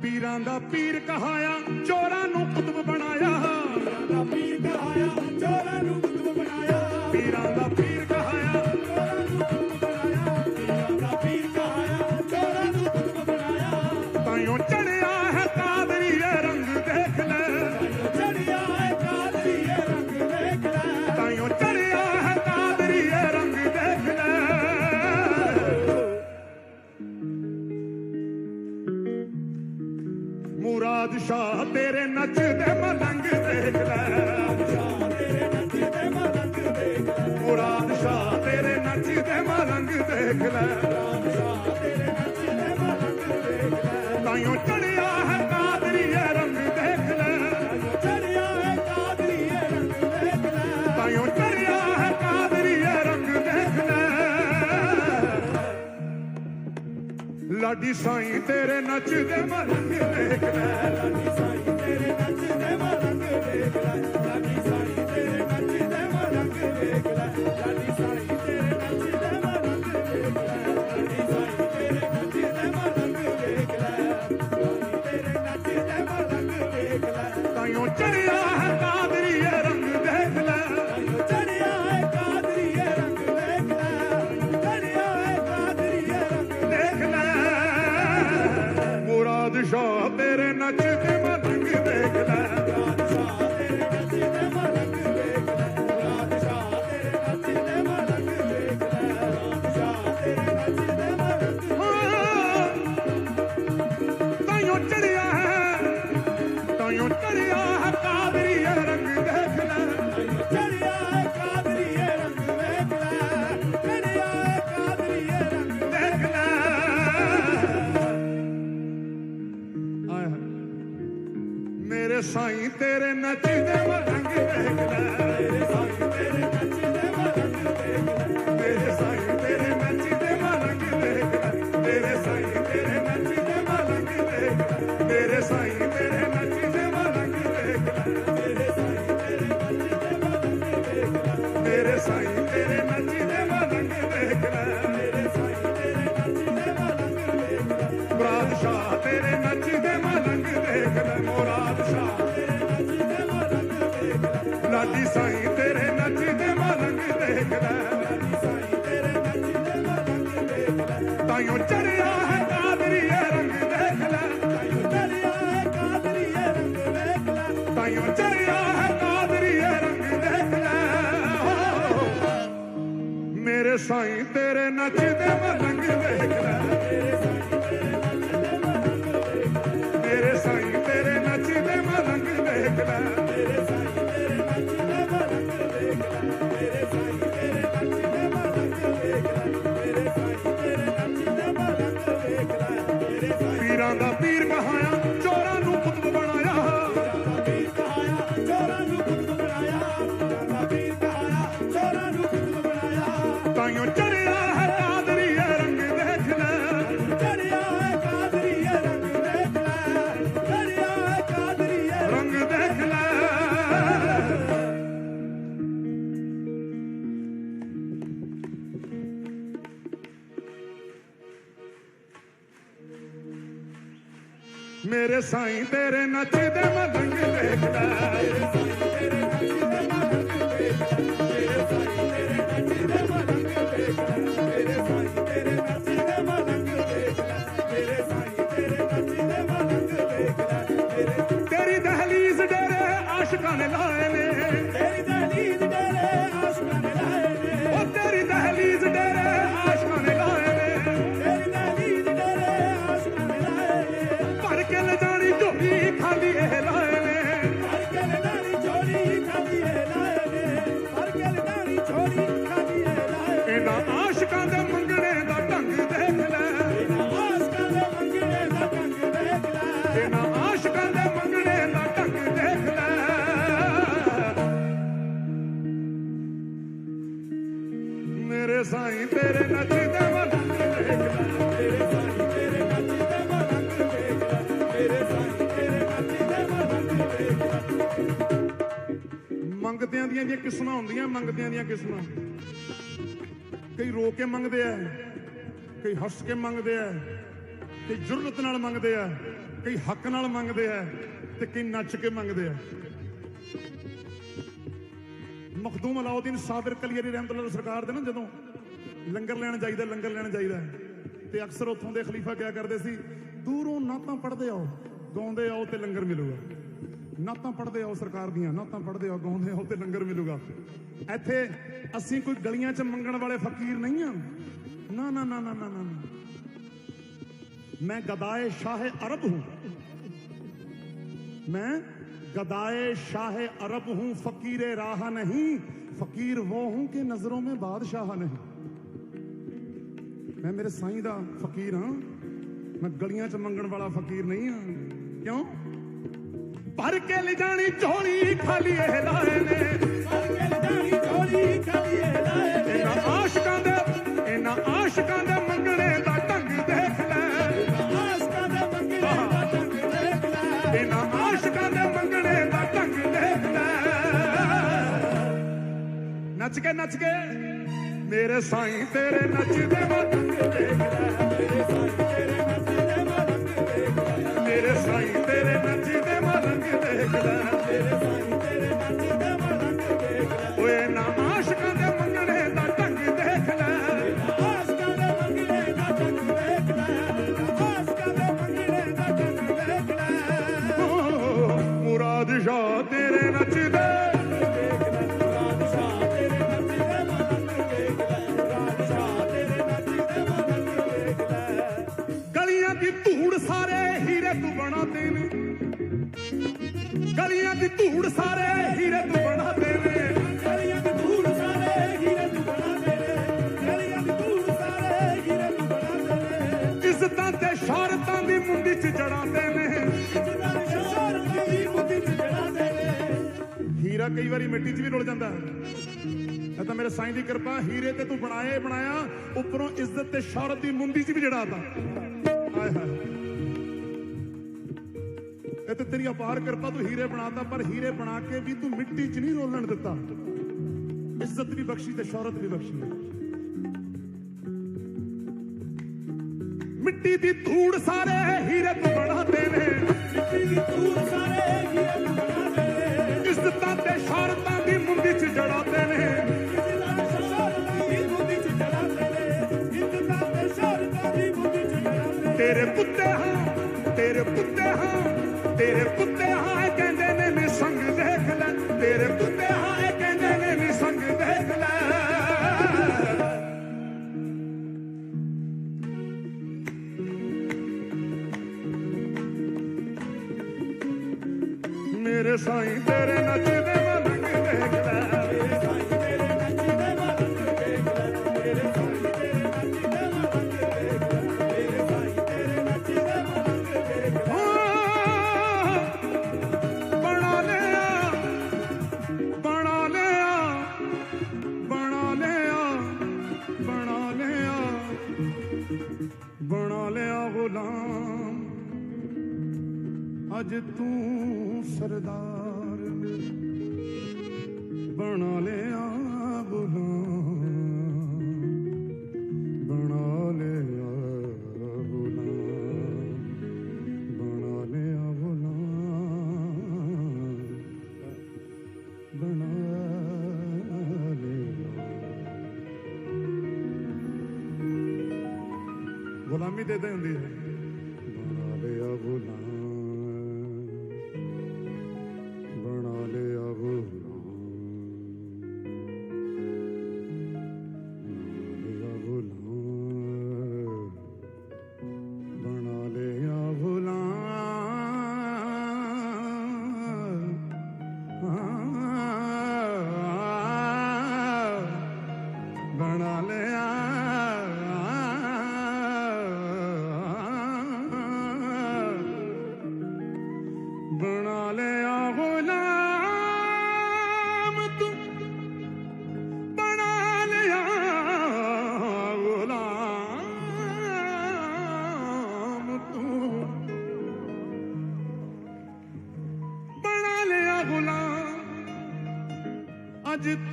पीरां दा पीर कहाया, चोरां नूं कुतुब बनाया। पीरां दा पीर कहाया, चोरां नूं कुतुब बनाया। पीरां दा पीर कहाया, चोरां नूं कुतुब बनाया। पीरां दा पीर कहाया, चोरां नूं कुतुब बनाया। ताइयों चढ़िया है कादरीए रंग देख ले। ताइयों चढ़िया है कादरीए रंग देख ले। ताइयों चढ़िया है कादरीए रंग देख ले। मुराद शाह तेरे नचदे मलंग देख ले। मुराद शाह तेरे नचदे मलंग देख ले। ताइयों चढ़िया है कादरीए रंग देख ले। ताइयों चढ़िया है कादरीए रंग देख ले। लाडी साईं तेरे नचदे मलंग देख ले। लाडी साईं तेरे नचदे मलंग देख ले। लाडी साईं तेरे नचदे मलंग देख ले। लाडी साईं तेरे नचदे मलंग देख ले। लाडी साईं तेरे नचदे मलंग देख ले। तेरे नचदे मलंग देख ले। ताइयों चढ़िया है कादरीए रंग देख ले। ताइयों चढ़िया है कादरीए रंग देख ले। चढ़िया है कादरीए रंग देख ले। मुराद शाह तेरे नचदे मलंग देख ले। मुराद शाह तेरे नचदे मलंग देख ले। मुराद शाह तेरे नचदे मलंग देख ले। मुराद शाह तेरे नचदे मलंग। ताइयों चढ़िया है, ताइयों चढ़िया है कादरीए रंग देख ले। ताइयों चढ़िया है कादरीए रंग देख ले। चढ़िया है कादरीए रंग देख ले। मेरे साईं तेरे नचदे मलंग देख ले। मेरे साईं तेरे नचदे मलंग देख ले। मेरे साईं तेरे नचदे मलंग देख ले। मेरे साईं तेरे नचदे मलंग देख ले। मेरे साईं तेरे नचदे मलंग देख ले। मेरे साईं तेरे नचदे मलंग देख ले। मेरे साईं तेरे नचदे मलंग देख ले। मेरे साईं तेरे नचदे मलंग देख ले। मुराद शाह तेरे नचदे मलंग देख ले। मुराद शाह तेरे नचदे मलंग देख ले। लाडी साईं तेरे नचदे मलंग देख ले। लाडी साईं तेरे नचदे मलंग देख ले। ताइयों चढ़िया है कादरीए रंग देख ले। ताइयों चढ़िया है कादरीए रंग देख ले। ताइयों चढ़िया है कादरीए रंग देख ले। मेरे साईं तेरे नचदे मलंग देख ले। मेरे साईं तेरे नचदे मलंग देख ले। मेरे साईं तेरे नचदे मलंग देख ले। मेरे साईं तेरे नचदे मलंग देख ले। मेरे साईं तेरे नचदे मलंग देख ले। मेरे साईं पीरां दा पीर कहाया, चोरां नूं कुतुब बनाया। पीरां दा पीर कहाया, चोरां नूं कुतुब बनाया। पीरां दा पीर कहाया, चोरां नूं कुतुब बनाया। ताइयों चढ़िया है कादरीए रंग देख ले। चढ़िया है कादरीए रंग देख ले। चढ़िया है कादरीए रंग देख ले। मेरे साईं तेरे नचदे मलंग देख ले। मेरे साईं तेरे नचदे मलंग देख ले। मेरे साईं तेरे नचदे मलंग देख ले। मेरे साईं तेरे नचदे मलंग देख ले। मेरे साईं तेरे नचदे मलंग देख ले। तेरी दहलीज डेरे आशिकां ने लाए ने। तेरी दहलीज डेरे आशिकां ने लाए ने। ओ तेरी दहलीज डेरे आशिकां ने लाए ने। तेरी दहलीज डेरे आशिकां ने लाए ने। भर के ले जानी झोली खाली ए लाए ने। भर के ले जानी झोली मेरे साईं तेरे नचदे मलंग देख लै, मेरे साईं तेरे नचदे मलंग देख लै, मेरे साईं तेरे नचदे मलंग देख लै। मंगदियां ਦੀਆਂ ਕਿਸਮਾਂ ਹੁੰਦੀਆਂ, ਮੰਗਦਿਆਂ ਦੀਆਂ ਕਿਸਮਾਂ। ਕਈ ਰੋ ਕੇ ਮੰਗਦੇ ਆ, ਕਈ ਹੱਸ ਕੇ ਮੰਗਦੇ ਆ, ਕਈ ਜੁਰਅਤ ਨਾਲ ਮੰਗਦੇ ਆ, ਕਈ ਹੱਕ ਨਾਲ ਮੰਗਦੇ ਆ ਤੇ ਕਈ ਨੱਚ ਕੇ ਮੰਗਦੇ ਆ। ਮਖਦੂਮ ਅਲਾਉਦੀਨ ਸਾਬਰ ਕਲੀਅਰੀ ਰਹਿਮਤੁल्लाह ਸਰਕਾਰ ਦੇ ਨਾ ਜਦੋਂ ਲੰਗਰ ਲੈਣ ਜਾਈਦਾ, ਲੰਗਰ ਲੈਣ ਜਾਈਦਾ ਤੇ ਅਕਸਰ ਉੱਥੋਂ ਦੇ ਖਲੀਫਾ ਕਿਆ ਕਰਦੇ ਸੀ, ਦੂਰੋਂ ਨਾਤਾਂ ਪੜ੍ਹਦੇ ਆਓ, ਗਾਉਂਦੇ ਆਓ ਤੇ ਲੰਗਰ ਮਿਲੂਗਾ। ਨਾਤਾਂ ਪੜ੍ਹਦੇ ਆਓ ਸਰਕਾਰ ਦੀਆਂ, ਨਾਤਾਂ ਪੜ੍ਹਦੇ ਆਓ, ਗਾਉਂਦੇ ਆਓ ਤੇ ਲੰਗਰ ਮਿਲੂਗਾ। ਇੱਥੇ ਅਸੀਂ ਕੋਈ ਗਲੀਆਂ 'ਚ ਮੰਗਣ ਵਾਲੇ ਫਕੀਰ ਨਹੀਂ ਆ। ਨਾ ਨਾ ਨਾ ਨਾ ਨਾ ਨਾ, मैं गदाए शाह अरब हूं, मैं गदाए शाह अरब हूं, फकीर राह नहीं, फकीर वो हूं कि नजरों में बादशाह नहीं। मैं मेरे साईं दा फकीर हां, मैं गलियां च मंगण वाला फकीर नहीं हां। क्यों? भर के ले जानी झोली खाली लाए ने, भर के ले जानी झोली खाली लाए ने। इन्हां आशिकां दे मंगणे दा ढंग देख लै, नच के नच के मेरे साईं तेरे नचदे मलंग देख लै, मेरे साईं तेरे नचदे मलंग देख लै, मेरे साईं तेरे नचदे मलंग देख लै, मेरे साईं तेरे नचदे मलंग देख लै। ओए ना आशिकां दे मंगणे दा ढंग देख लै, आशिकां दे मंगणे दा ढंग देख लै, आशिकां दे मंगणे दा ढंग देख लै। मुराद शाह तेरे नचदे गलियां की धूड़ सारे हीरे तू बनाते ने, गलियां की धूड़ सारे हीरे तू बनाते ने, गलियां की धूड़ सारे हीरे तू बनाते ने। इज्जतां ते शोहरतां दी मुंडी च जड़ाते ने, इज्जतां ते शोहरतां दी मुंडी च जड़ाते ने। हीरा कई बारी मिट्टी च भी रुल जांदा है, तां मेरे साईं दी कृपा हीरे ते तू बनाया उपरों इज्जत ते शोहरत दी मुंडी च भी जड़ाता। हाय हाय, ते तेरी अपार कृपा, तू हीरे बनाता, पर हीरे बना के भी तू मिट्टी च नहीं रोलन दिता। इज्जत भी बख्शी ते शोहरत भी बख्शी। मिट्टी दी धूड़ सारे हीरे तू बनाते ने, मिट्टी दी धूड़ सारे हीरे तू बनाते ने। इज्जतां ते शोहरतां दी मुंडी च जड़ाते ने, इज्जतां ते शोहरतां दी मुंडी च जड़ाते ने, इज्जतां ते शोहरतां दी मुंडी च जड़ाते ने। तेरे पुत्ते हां, तेरे पुत्ते हां, तेरे पुत्ते हाय कहंदे ने नी संग देख लै, तेरे पुत्ते हाय कहंदे ने नी संग देख लै। मेरे साईं तेरे नचदे मलंग देख लै, मेरे साईं तेरे नचदे मलंग देख लै, मेरे साईं तेरे नचदे मलंग देख लै, मेरे साईं तेरे नचदे मलंग देख लै। अज तू सरदार बना लिया गुलाम, बना लिया गुलाम, बना लिया गुलाम, बना लिया। गुलामी दे दे होंदी है, बना लिया गुलाम,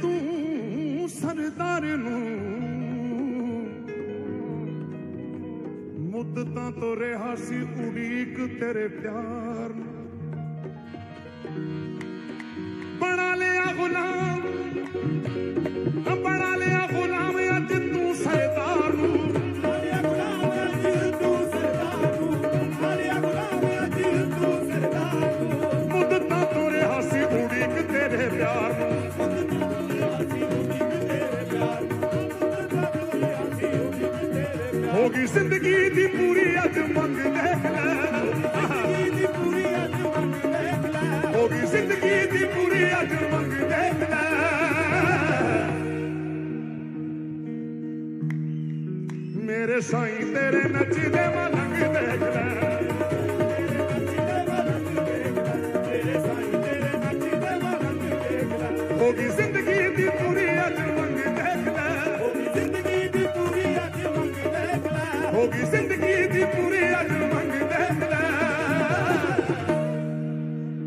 तू सरदार नू मुद्दतां तो रहा सी उड़ीक तेरे प्यार नू बना लिया गुलाम अज तू सरदार नू मुद्दतां तो रहा सी उड़ीक तेरे प्यार नू होगी जिंदगी दी पूरी अज मंग देख ले होगी जिंदगी दी पूरी अज मंग देख ले मेरे साईं तेरे नचदे मलंग देख ले होगी जिंदगी दी पूरी अज मंग देख ले होगी जिंदगी दी पूरी अज मंग देख ले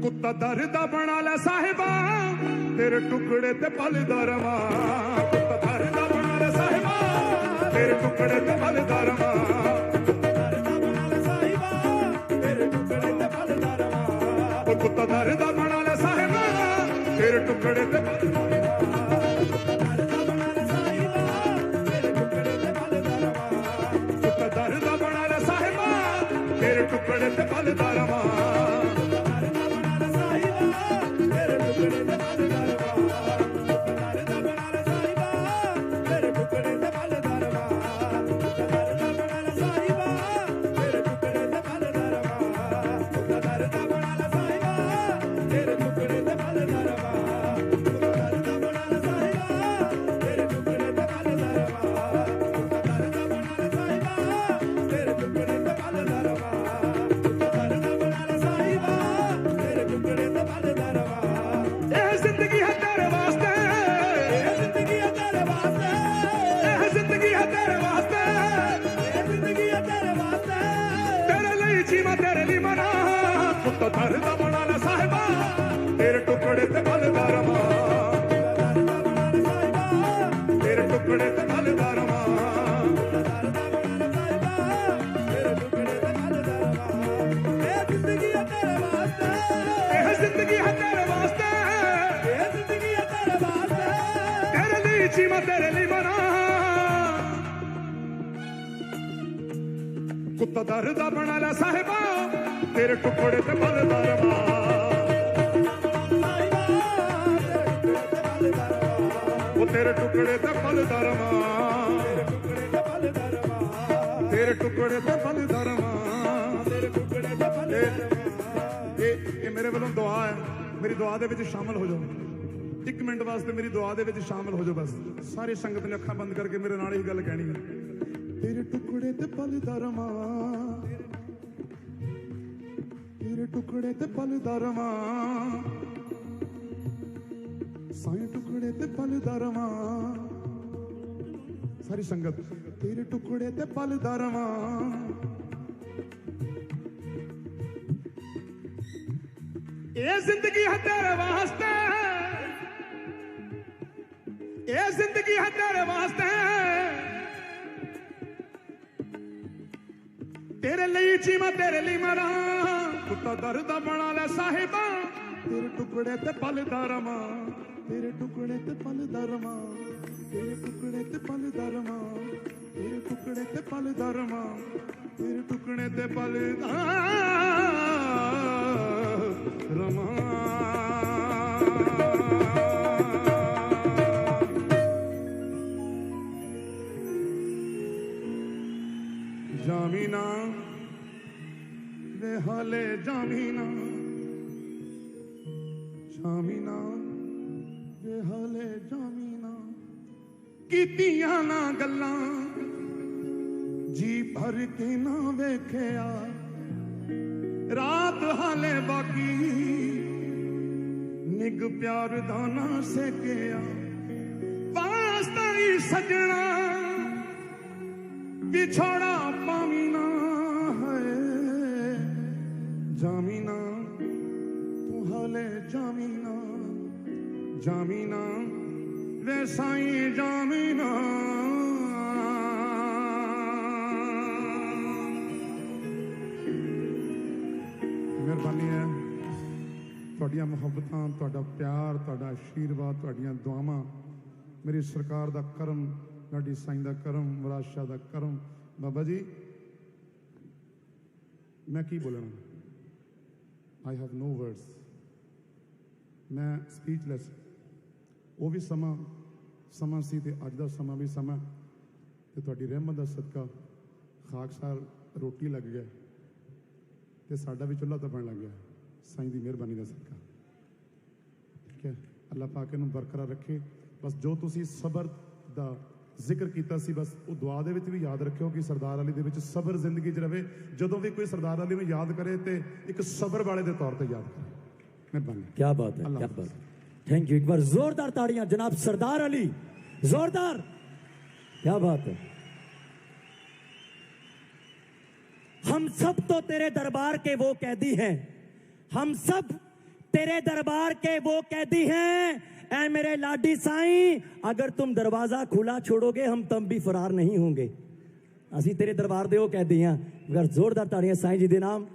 कुत्ता दरदा बना ले साहिबा तेरे टुकड़े ते पलदा रवा कुत्ता दरदा बना ले साहिबा तेरे टुकड़े ते पलदा रवा कुत्ता दरदा बना ले साहिबा तेरे टुकड़े ते पलदा टुकड़े ते पलदा रवा दरदा बना ले साहिबा तेरे टुकड़े ते पलदा रवा तेरे टुकड़े ते पलदा रवा जिंदगी है तेरे वास्ते तेरे लिए जीवा तेरे लिए मरा कुत्ता दरदा बना ले साहिबा तेरे टुकड़े ते पलदा रवा वो तेरे टुकड़े ते पलदा रवा तेरे टुकड़े ते पलदा रवा ये मेरे वालों दुआ है मेरी दुआ दे विच शामिल हो जाओ एक मिनट वास्ते मेरी दुआ दे विच शामिल हो जाओ बस सारी संगत ने अखां बंद करके मेरे नाल ही गल कहनी है तेरे टुकड़े ते पलदा रवा तेरे टुकड़े ते पलदा रवा साईं टुकड़े ते पलदा रवा सारी संगत तेरे टुकड़े ते पलदा रवा ये जिंदगी है तेरे वास्ते ये जिंदगी है तेरे वास्ते तेरे लिए जीवा तेरे लिए मरा कुत्ता दरदा बना ले साहिबा तेरे टुकड़े ते पलदा रवा तेरे टुकड़े ते पलदा रवा तेरे टुकड़े ते पलदा रवा तेरे टुकड़े ते पलदा रवा तेरे टुकड़े ते पलदा रवा जामीना वे हाले जामीना जामीना वे हाले जामीना कीतियां ना गल्लां जी भर के ना वेख्या रात हाले बाकी निग प्यार दाना सेकिया वास्ता ही सजना बिछोड़ा पामीना है जामीना तू हाले जामीना जामीना वे साईं जामिना मेहरबानी है तुहाडियां मुहब्बतां तुहाडा प्यार तुहाडा आशीर्वाद तुहाडियां दुआवां मेरी सरकार दा करम लाडी साईं दा करम विरासत दा करम बाबा जी मैं की बोलना आई हैव नो वर्ड्स मैं स्पीचलैस वो भी समा सी ते अज दा समा भी समा ते तुहाडी रहमत दा सदका खाकसार रोटी लग गया ते साडा भी चुल्हा तपन लग गया साईं दी मेहरबानी दा सदका ठीक है अल्लाह पाक इहनूं बरकरार रखे बस जो तुसी सबर दा जिक्र किया सी बस वो दुआ दे विच भी याद रखियो कि सरदार अली दे विच सबर जिंदगी च रहे जदों भी कोई सरदार अली नूं याद करे ते एक सबर वाले दे तौर पे याद करे मेहरबानी क्या बात है क्या बात थैंक यू एक बार जोरदार ताड़ियां जनाब सरदार अली जोरदार क्या बात है हम सब तो तेरे दरबार के वो कैदी हैं हम सब तेरे दरबार के वो कैदी हैं ऐ मेरे लाडी साईं अगर तुम दरवाजा खुला छोड़ोगे हम तब भी फरार नहीं होंगे असी तेरे दरबार दे वो कैदी हैं अगर जोरदार ताड़ियां साईं जी दे नाम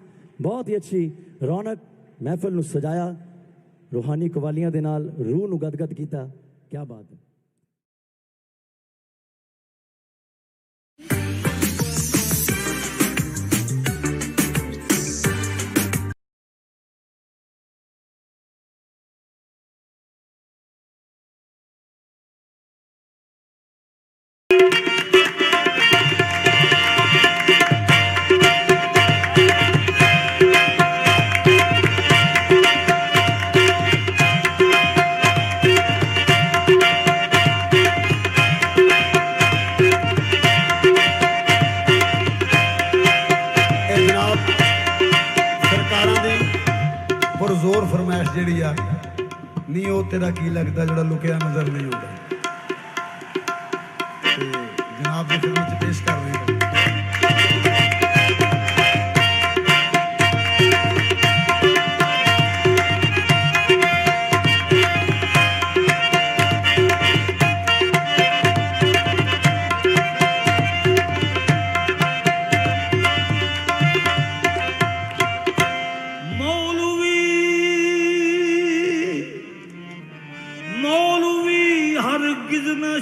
बहुत ही अच्छी रौनक महफिल नूं सजाया रूहानी कवालियां दे नाल रूह नूं गदगद कीता क्या बात है जोर फरमाइश जी नहीं वो तेरा की लगता जोड़ा लुकिया नजर नहीं आता जनाब की फिल्म पेश कर रहे हैं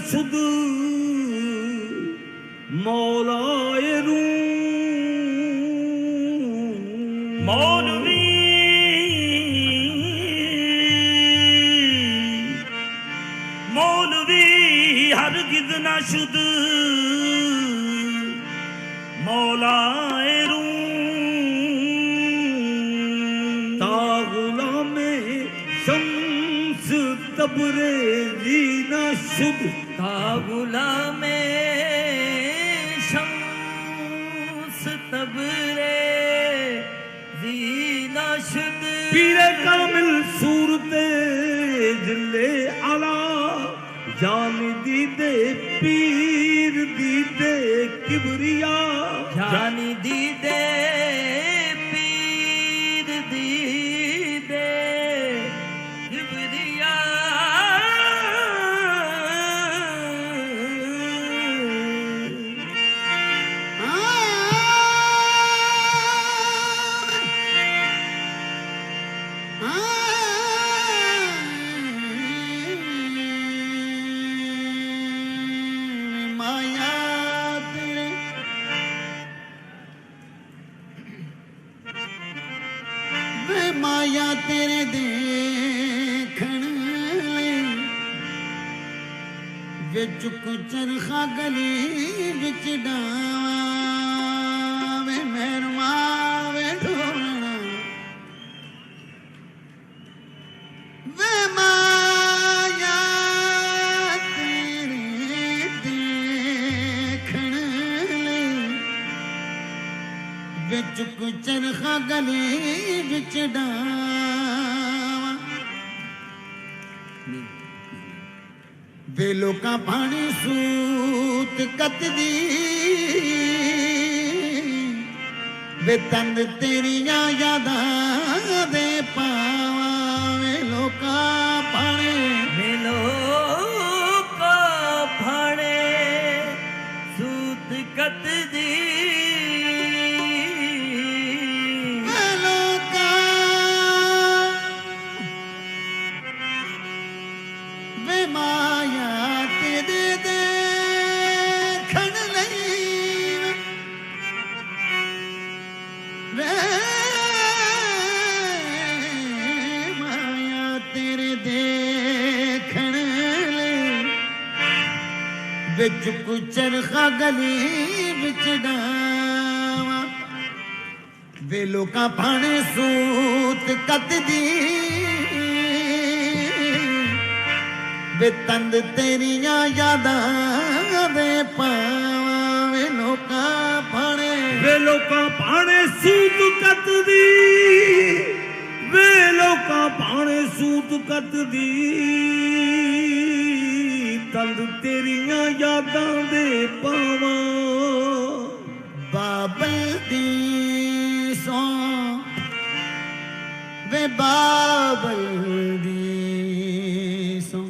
शुद्ध मौलाए मौलवी मौलवी हरगिज़ न शुद्ध मौलाए ता गुलामे शम्स तबरेज़ी न शुद्ध गुलामे शम्स तबरेज़ी शुद्ध पीरे कामिल सूरते जिले आला जान दीदे पीर दीदे किबरिया जान दीदे पीर दीदे किबरिया माया तेरे देखण विच चरखा गली विच डावे मेहरमा वे ढोलना वे माया तेरे देखण विच चरखा गली विच डावा वे लोका पानी सूत कतदी वे तंद तेरिया यादा दे पावा वे लोका पानी वे लोका कत दी माया तेरे देखण लई वे माया तेरे देखण लई विच कुचरखा गली विच डावा वे लोकां भाणे सूत कत दी वे तंद तेरिया यादां दे पावे लोका भाणे वे लोका भाणे सूत कत दी वे लोका भाणे सूत कत दी तंद तेरिया यादां दे पावा बाबल दी सौ वे बाबल दी सौ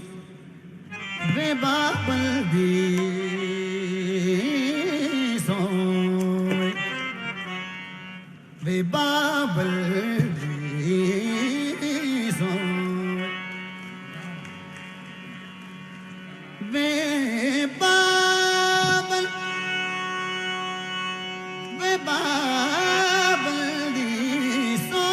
वे बाबल दी सौ वे बाबल दी सौ वे बाबल दी सौ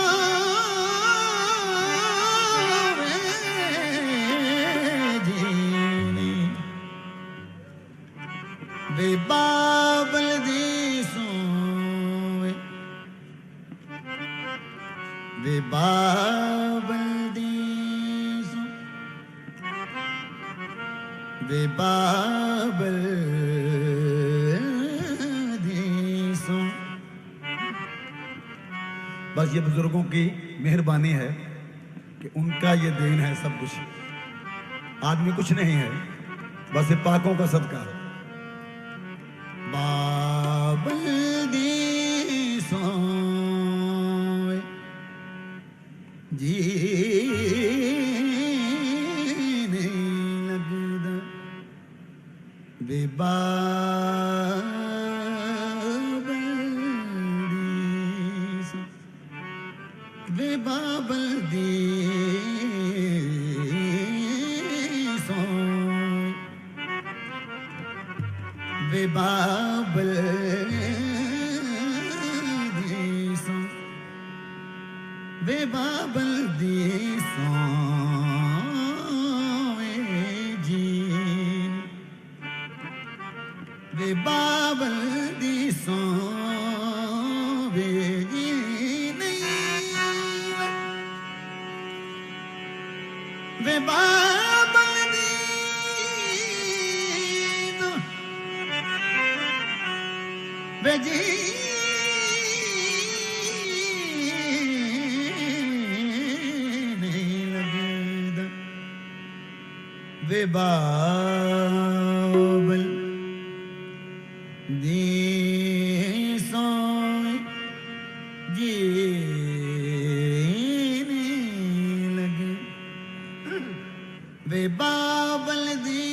वे बाबल दी सोवे वे बाबल दी सो वे बाबल दी सो। बस ये बुजुर्गों की मेहरबानी है कि उनका ये देन है सब कुछ, आदमी कुछ नहीं है, बस ये पाकों का सदका है। बाबल दी सोवे जी नहीं लगदा वे बाबल दी सो वे बाबल दी सो वे बाबल दी सो वे बाबल दी सो जी वे बाबल दी सो वे जी नहीं वे बाबल दी सो वे जी नहीं लगदा वे बाबल दी सो जी नहीं लगदा वे बाबल दी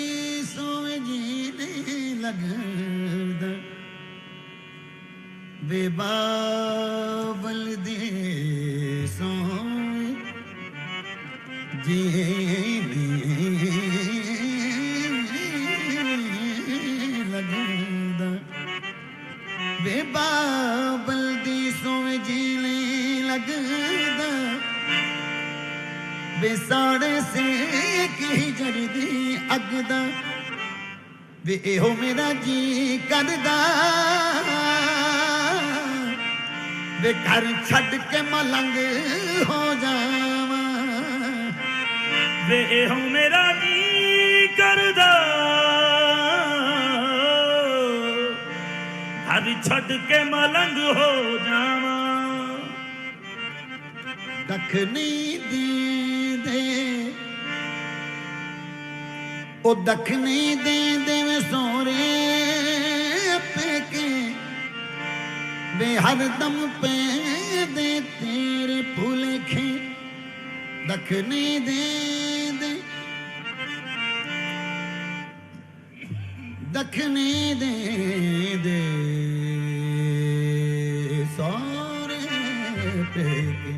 सो जी नहीं लगदा वे बाबल दी सो जी लगदा वे बाबल दी सो जी लगदा वे साड़े से की जरदी अगदा वे एहो मेरा जी करदा वे घर छड़ के मलंग हो जावा वे हो मेरा जी करदा घर छड़ के मलंग हो जावा दखनी दी दे ओ दखनी दे वे सोरे पेके वे हरदम पे दे तेरे भूलेखे दखनी दे दे दख दखने दे दे सारे पेके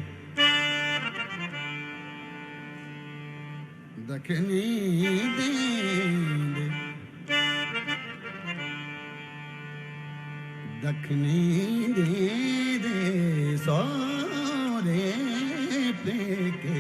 दखने दे दे दखने दे दे सारे पेके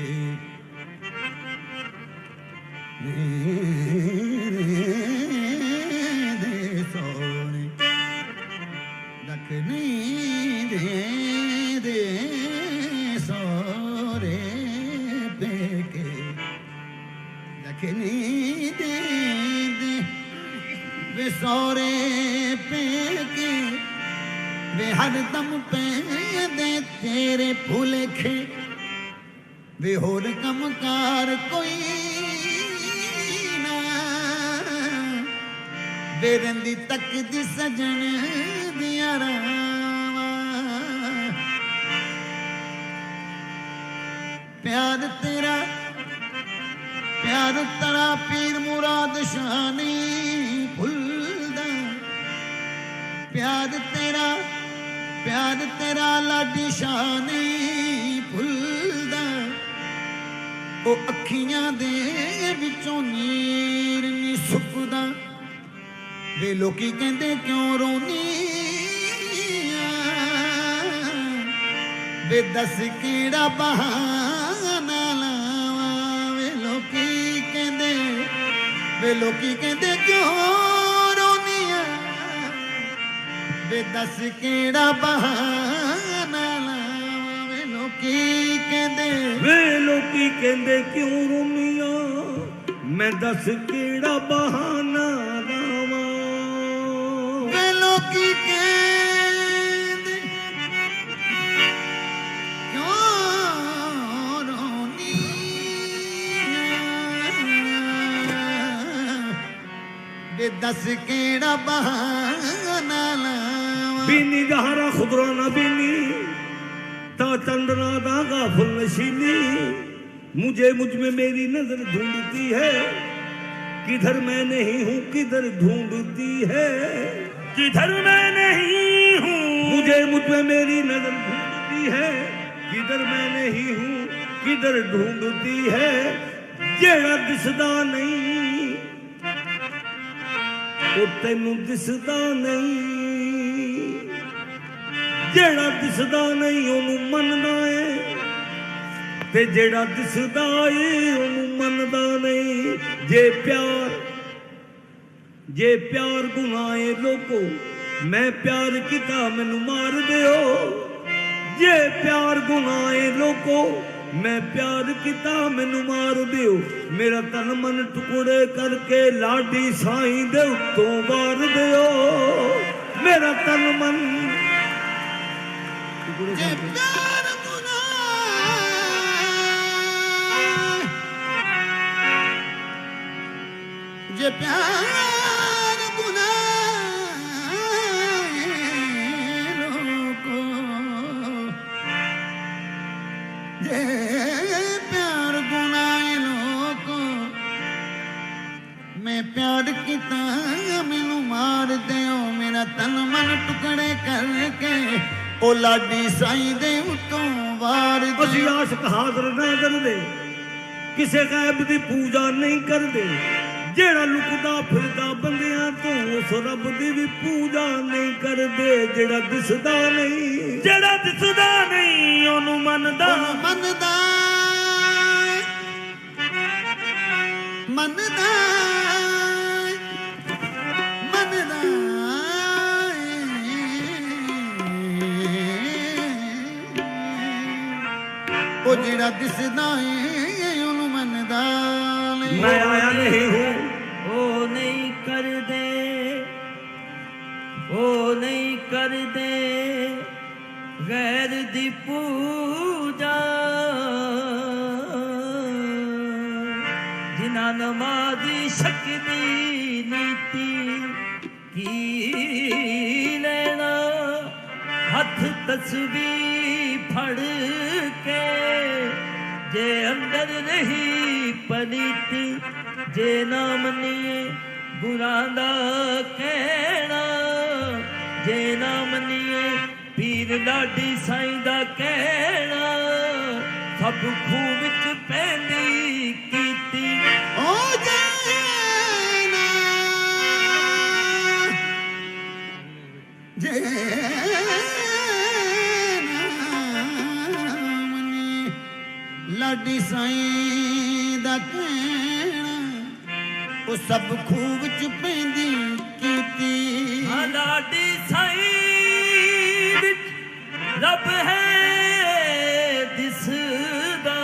सौरे पेके वे हरदम पे दे तेरे भुलेखे वे होर कमकार कोई ना वे रंदी तक दी सजन दिया रावा प्यार तेरा पीर मुराद शानी भुलदा प्यार तेरा लाडी शानी भुलदा ओ अखियां दे विचों नीर नी सुकदा वे लोकी कहंदे क्यों रोनी वे दस केड़ा बहाना लावा वे लोकी कहंदे क्यों रोनी वे दस केड़ा बहाना लावा वे लोकी कहंदे क्यों रोनिया मैं दस केड़ा बहाना लावा वे लोकी कहंदे क्यों रोनी वे दस केड़ा बहाना लावा बीनी दहारा खुदरा ना बीनी ता चंदना दा गाफिल नशीली मुझे मुझ में मेरी नजर ढूंढती है किधर मैं नहीं हूँ किधर ढूंढती है किधर मैं नहीं हूँ मुझे मुझ में मेरी नजर ढूंढती है किधर मैं नहीं हूँ किधर ढूंढती है जेड़ा दिसदा नहीं ओ तैनू दिसदा नहीं जेड़ा दिसदा नहीं ओनू मनदा है ते जेड़ा दिसदा है ओनू मनदा नहीं जे प्यार गुनाह है लोको मैं प्यार किता मैनू मार दियो जे प्यार गुनाह है लोको मैं प्यार किता मैनू मार दियो मेरा तन मन टुकड़े करके लाडी साईं दे उत्तों वार दियो मेरा तन मन जे प्यार गुनाह जे प्यार गुनाह लोको जे प्यार गुनाह लोको मैं प्यार किता मैनू मार दियो मेरा तन मन टुकड़े करके ओ लाडी साईं दे उत्तों वार ਅਸੀਂ ਆਸ਼ਕ ਹਾਜ਼ਰ ਨਾ ਕਰਦੇ ਕਿਸੇ ਗੈਬ ਦੀ ਪੂਜਾ ਨਹੀਂ ਕਰਦੇ ਜਿਹੜਾ ਲੁਕਦਾ ਫਿਰਦਾ ਬੰਦਿਆਂ ਤੋਂ ਉਸ ਰੱਬ ਦੀ ਵੀ ਪੂਜਾ ਨਹੀਂ ਕਰਦੇ ਜਿਹੜਾ ਦਿਸਦਾ ਨਹੀਂ ਉਹਨੂੰ ਮੰਨਦਾ ਮੰਨਦਾ ओ जेड़ा दिसदा है ओनू मनदा मैं आया नहीं हूँ ओ नहीं कर दे गैर दी पूजा जिना नमाजी शक्ति नीति की लेना हथ तस्वीर फड़ के जे अंदर नहीं पलित जे ना मनिए ਗੁਰਾਂ ਦਾ ਕਹਿਣਾ ਜੇ ਨਾ ਮੰਨੀਏ ਪੀਰ ਲਾਡੀ ਸਾਈਂ ਦਾ ਕਹਿਣਾ ਸਭ ਖੂਹ ਵਿੱਚ ਪੈਂਦੀ ਕੀਤੀ ਓ ਜੈਨਾ ਮਨੀ ਲਾਡੀ ਸਾਈਂ ਦਾ ਕਹਿਣਾ ਉਹ ਸਭ ਖੂਹ ਵਿੱਚ ਪੈਂਦੀ ਕੀਤੀ ਹਾਂ ਲਾਡੀ ਸਾਈਂ ਵਿੱਚ ਰੱਬ ਹੈ ਦਿਸਦਾ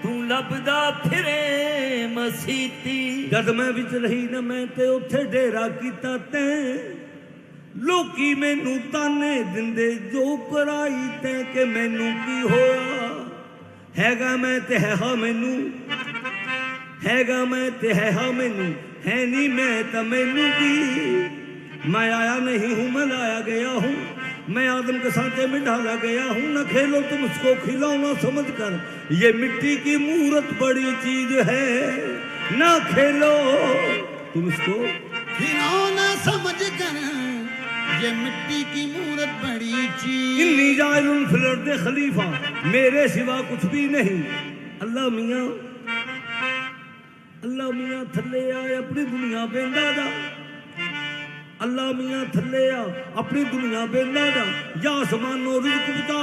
ਤੂੰ ਲੱਭਦਾ ਫਿਰੇ ਮਸੀਤੀ ਜਦ ਮੈਂ ਵਿੱਚ ਰਹੀ ਨਾ ਮੈਂ ਤੇ ਉੱਥੇ ਡੇਰਾ ਕੀਤਾ ਤੈਂ ਲੋਕੀ ਮੈਨੂੰ ਤਾਨੇ ਦਿੰਦੇ ਜੋ ਕਰਾਈ ਤੈਂ ਕਿ ਮੈਨੂੰ ਕੀ ਹੋਇਆ ਹੈਗਾ ਮੈਂ ਤੇ ਹੈ ਹਾਂ ਮੈਨੂੰ हैगा मैं ते है हाँ मैनू है नहीं मैं तो मैनू की मैं आया नहीं हूँ मैं लाया गया हूँ मैं आदम के सांचे में ढाला गया हूँ न खेलो तुम उसको खिलौना समझ कर ये मिट्टी की मूरत बड़ी चीज है ना खेलो तुम इसको खिलौना समझ कर ये मिट्टी की मूरत बड़ी चीज इन्नी जाइलुन फिल अर्द खलीफा मेरे सिवा कुछ भी नहीं अल्लाह मियाँ अल्लाह मियाँ थले आए अपनी दुनिया बेंदा जा अल्लाह मियाँ थले आ अपनी दुनिया बेंदा जा या समानो रिज़्क बता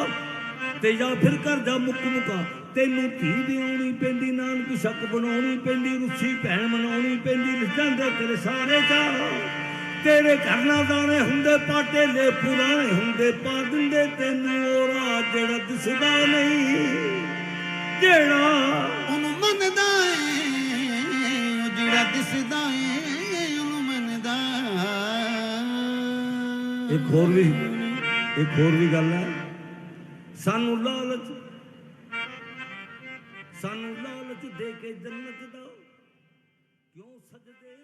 ते या फिर कर जा मुक मुका तेनू धी देनी पैंदी नानक शक बनाउणी पैंदी रुस्सी भैन मनाउणी पैंदी लिजांदे तेरे सारे चा तेरे घर ना दाने हुंदे पाटे ले पुराने हुंदे पा दिंदे तेनू और जेड़ा दिसदा नहीं जेड़ा ਉਹਨੂੰ ਮੰਨਦਾ ਏ ਉਹ ਜਿਹੜਾ ਦਿਸਦਾ ਏ ਉਹਨੂੰ ਮੰਨਦਾ एक होर भी गल है सानू लालच दे के जन्नत दा क्यों सजदे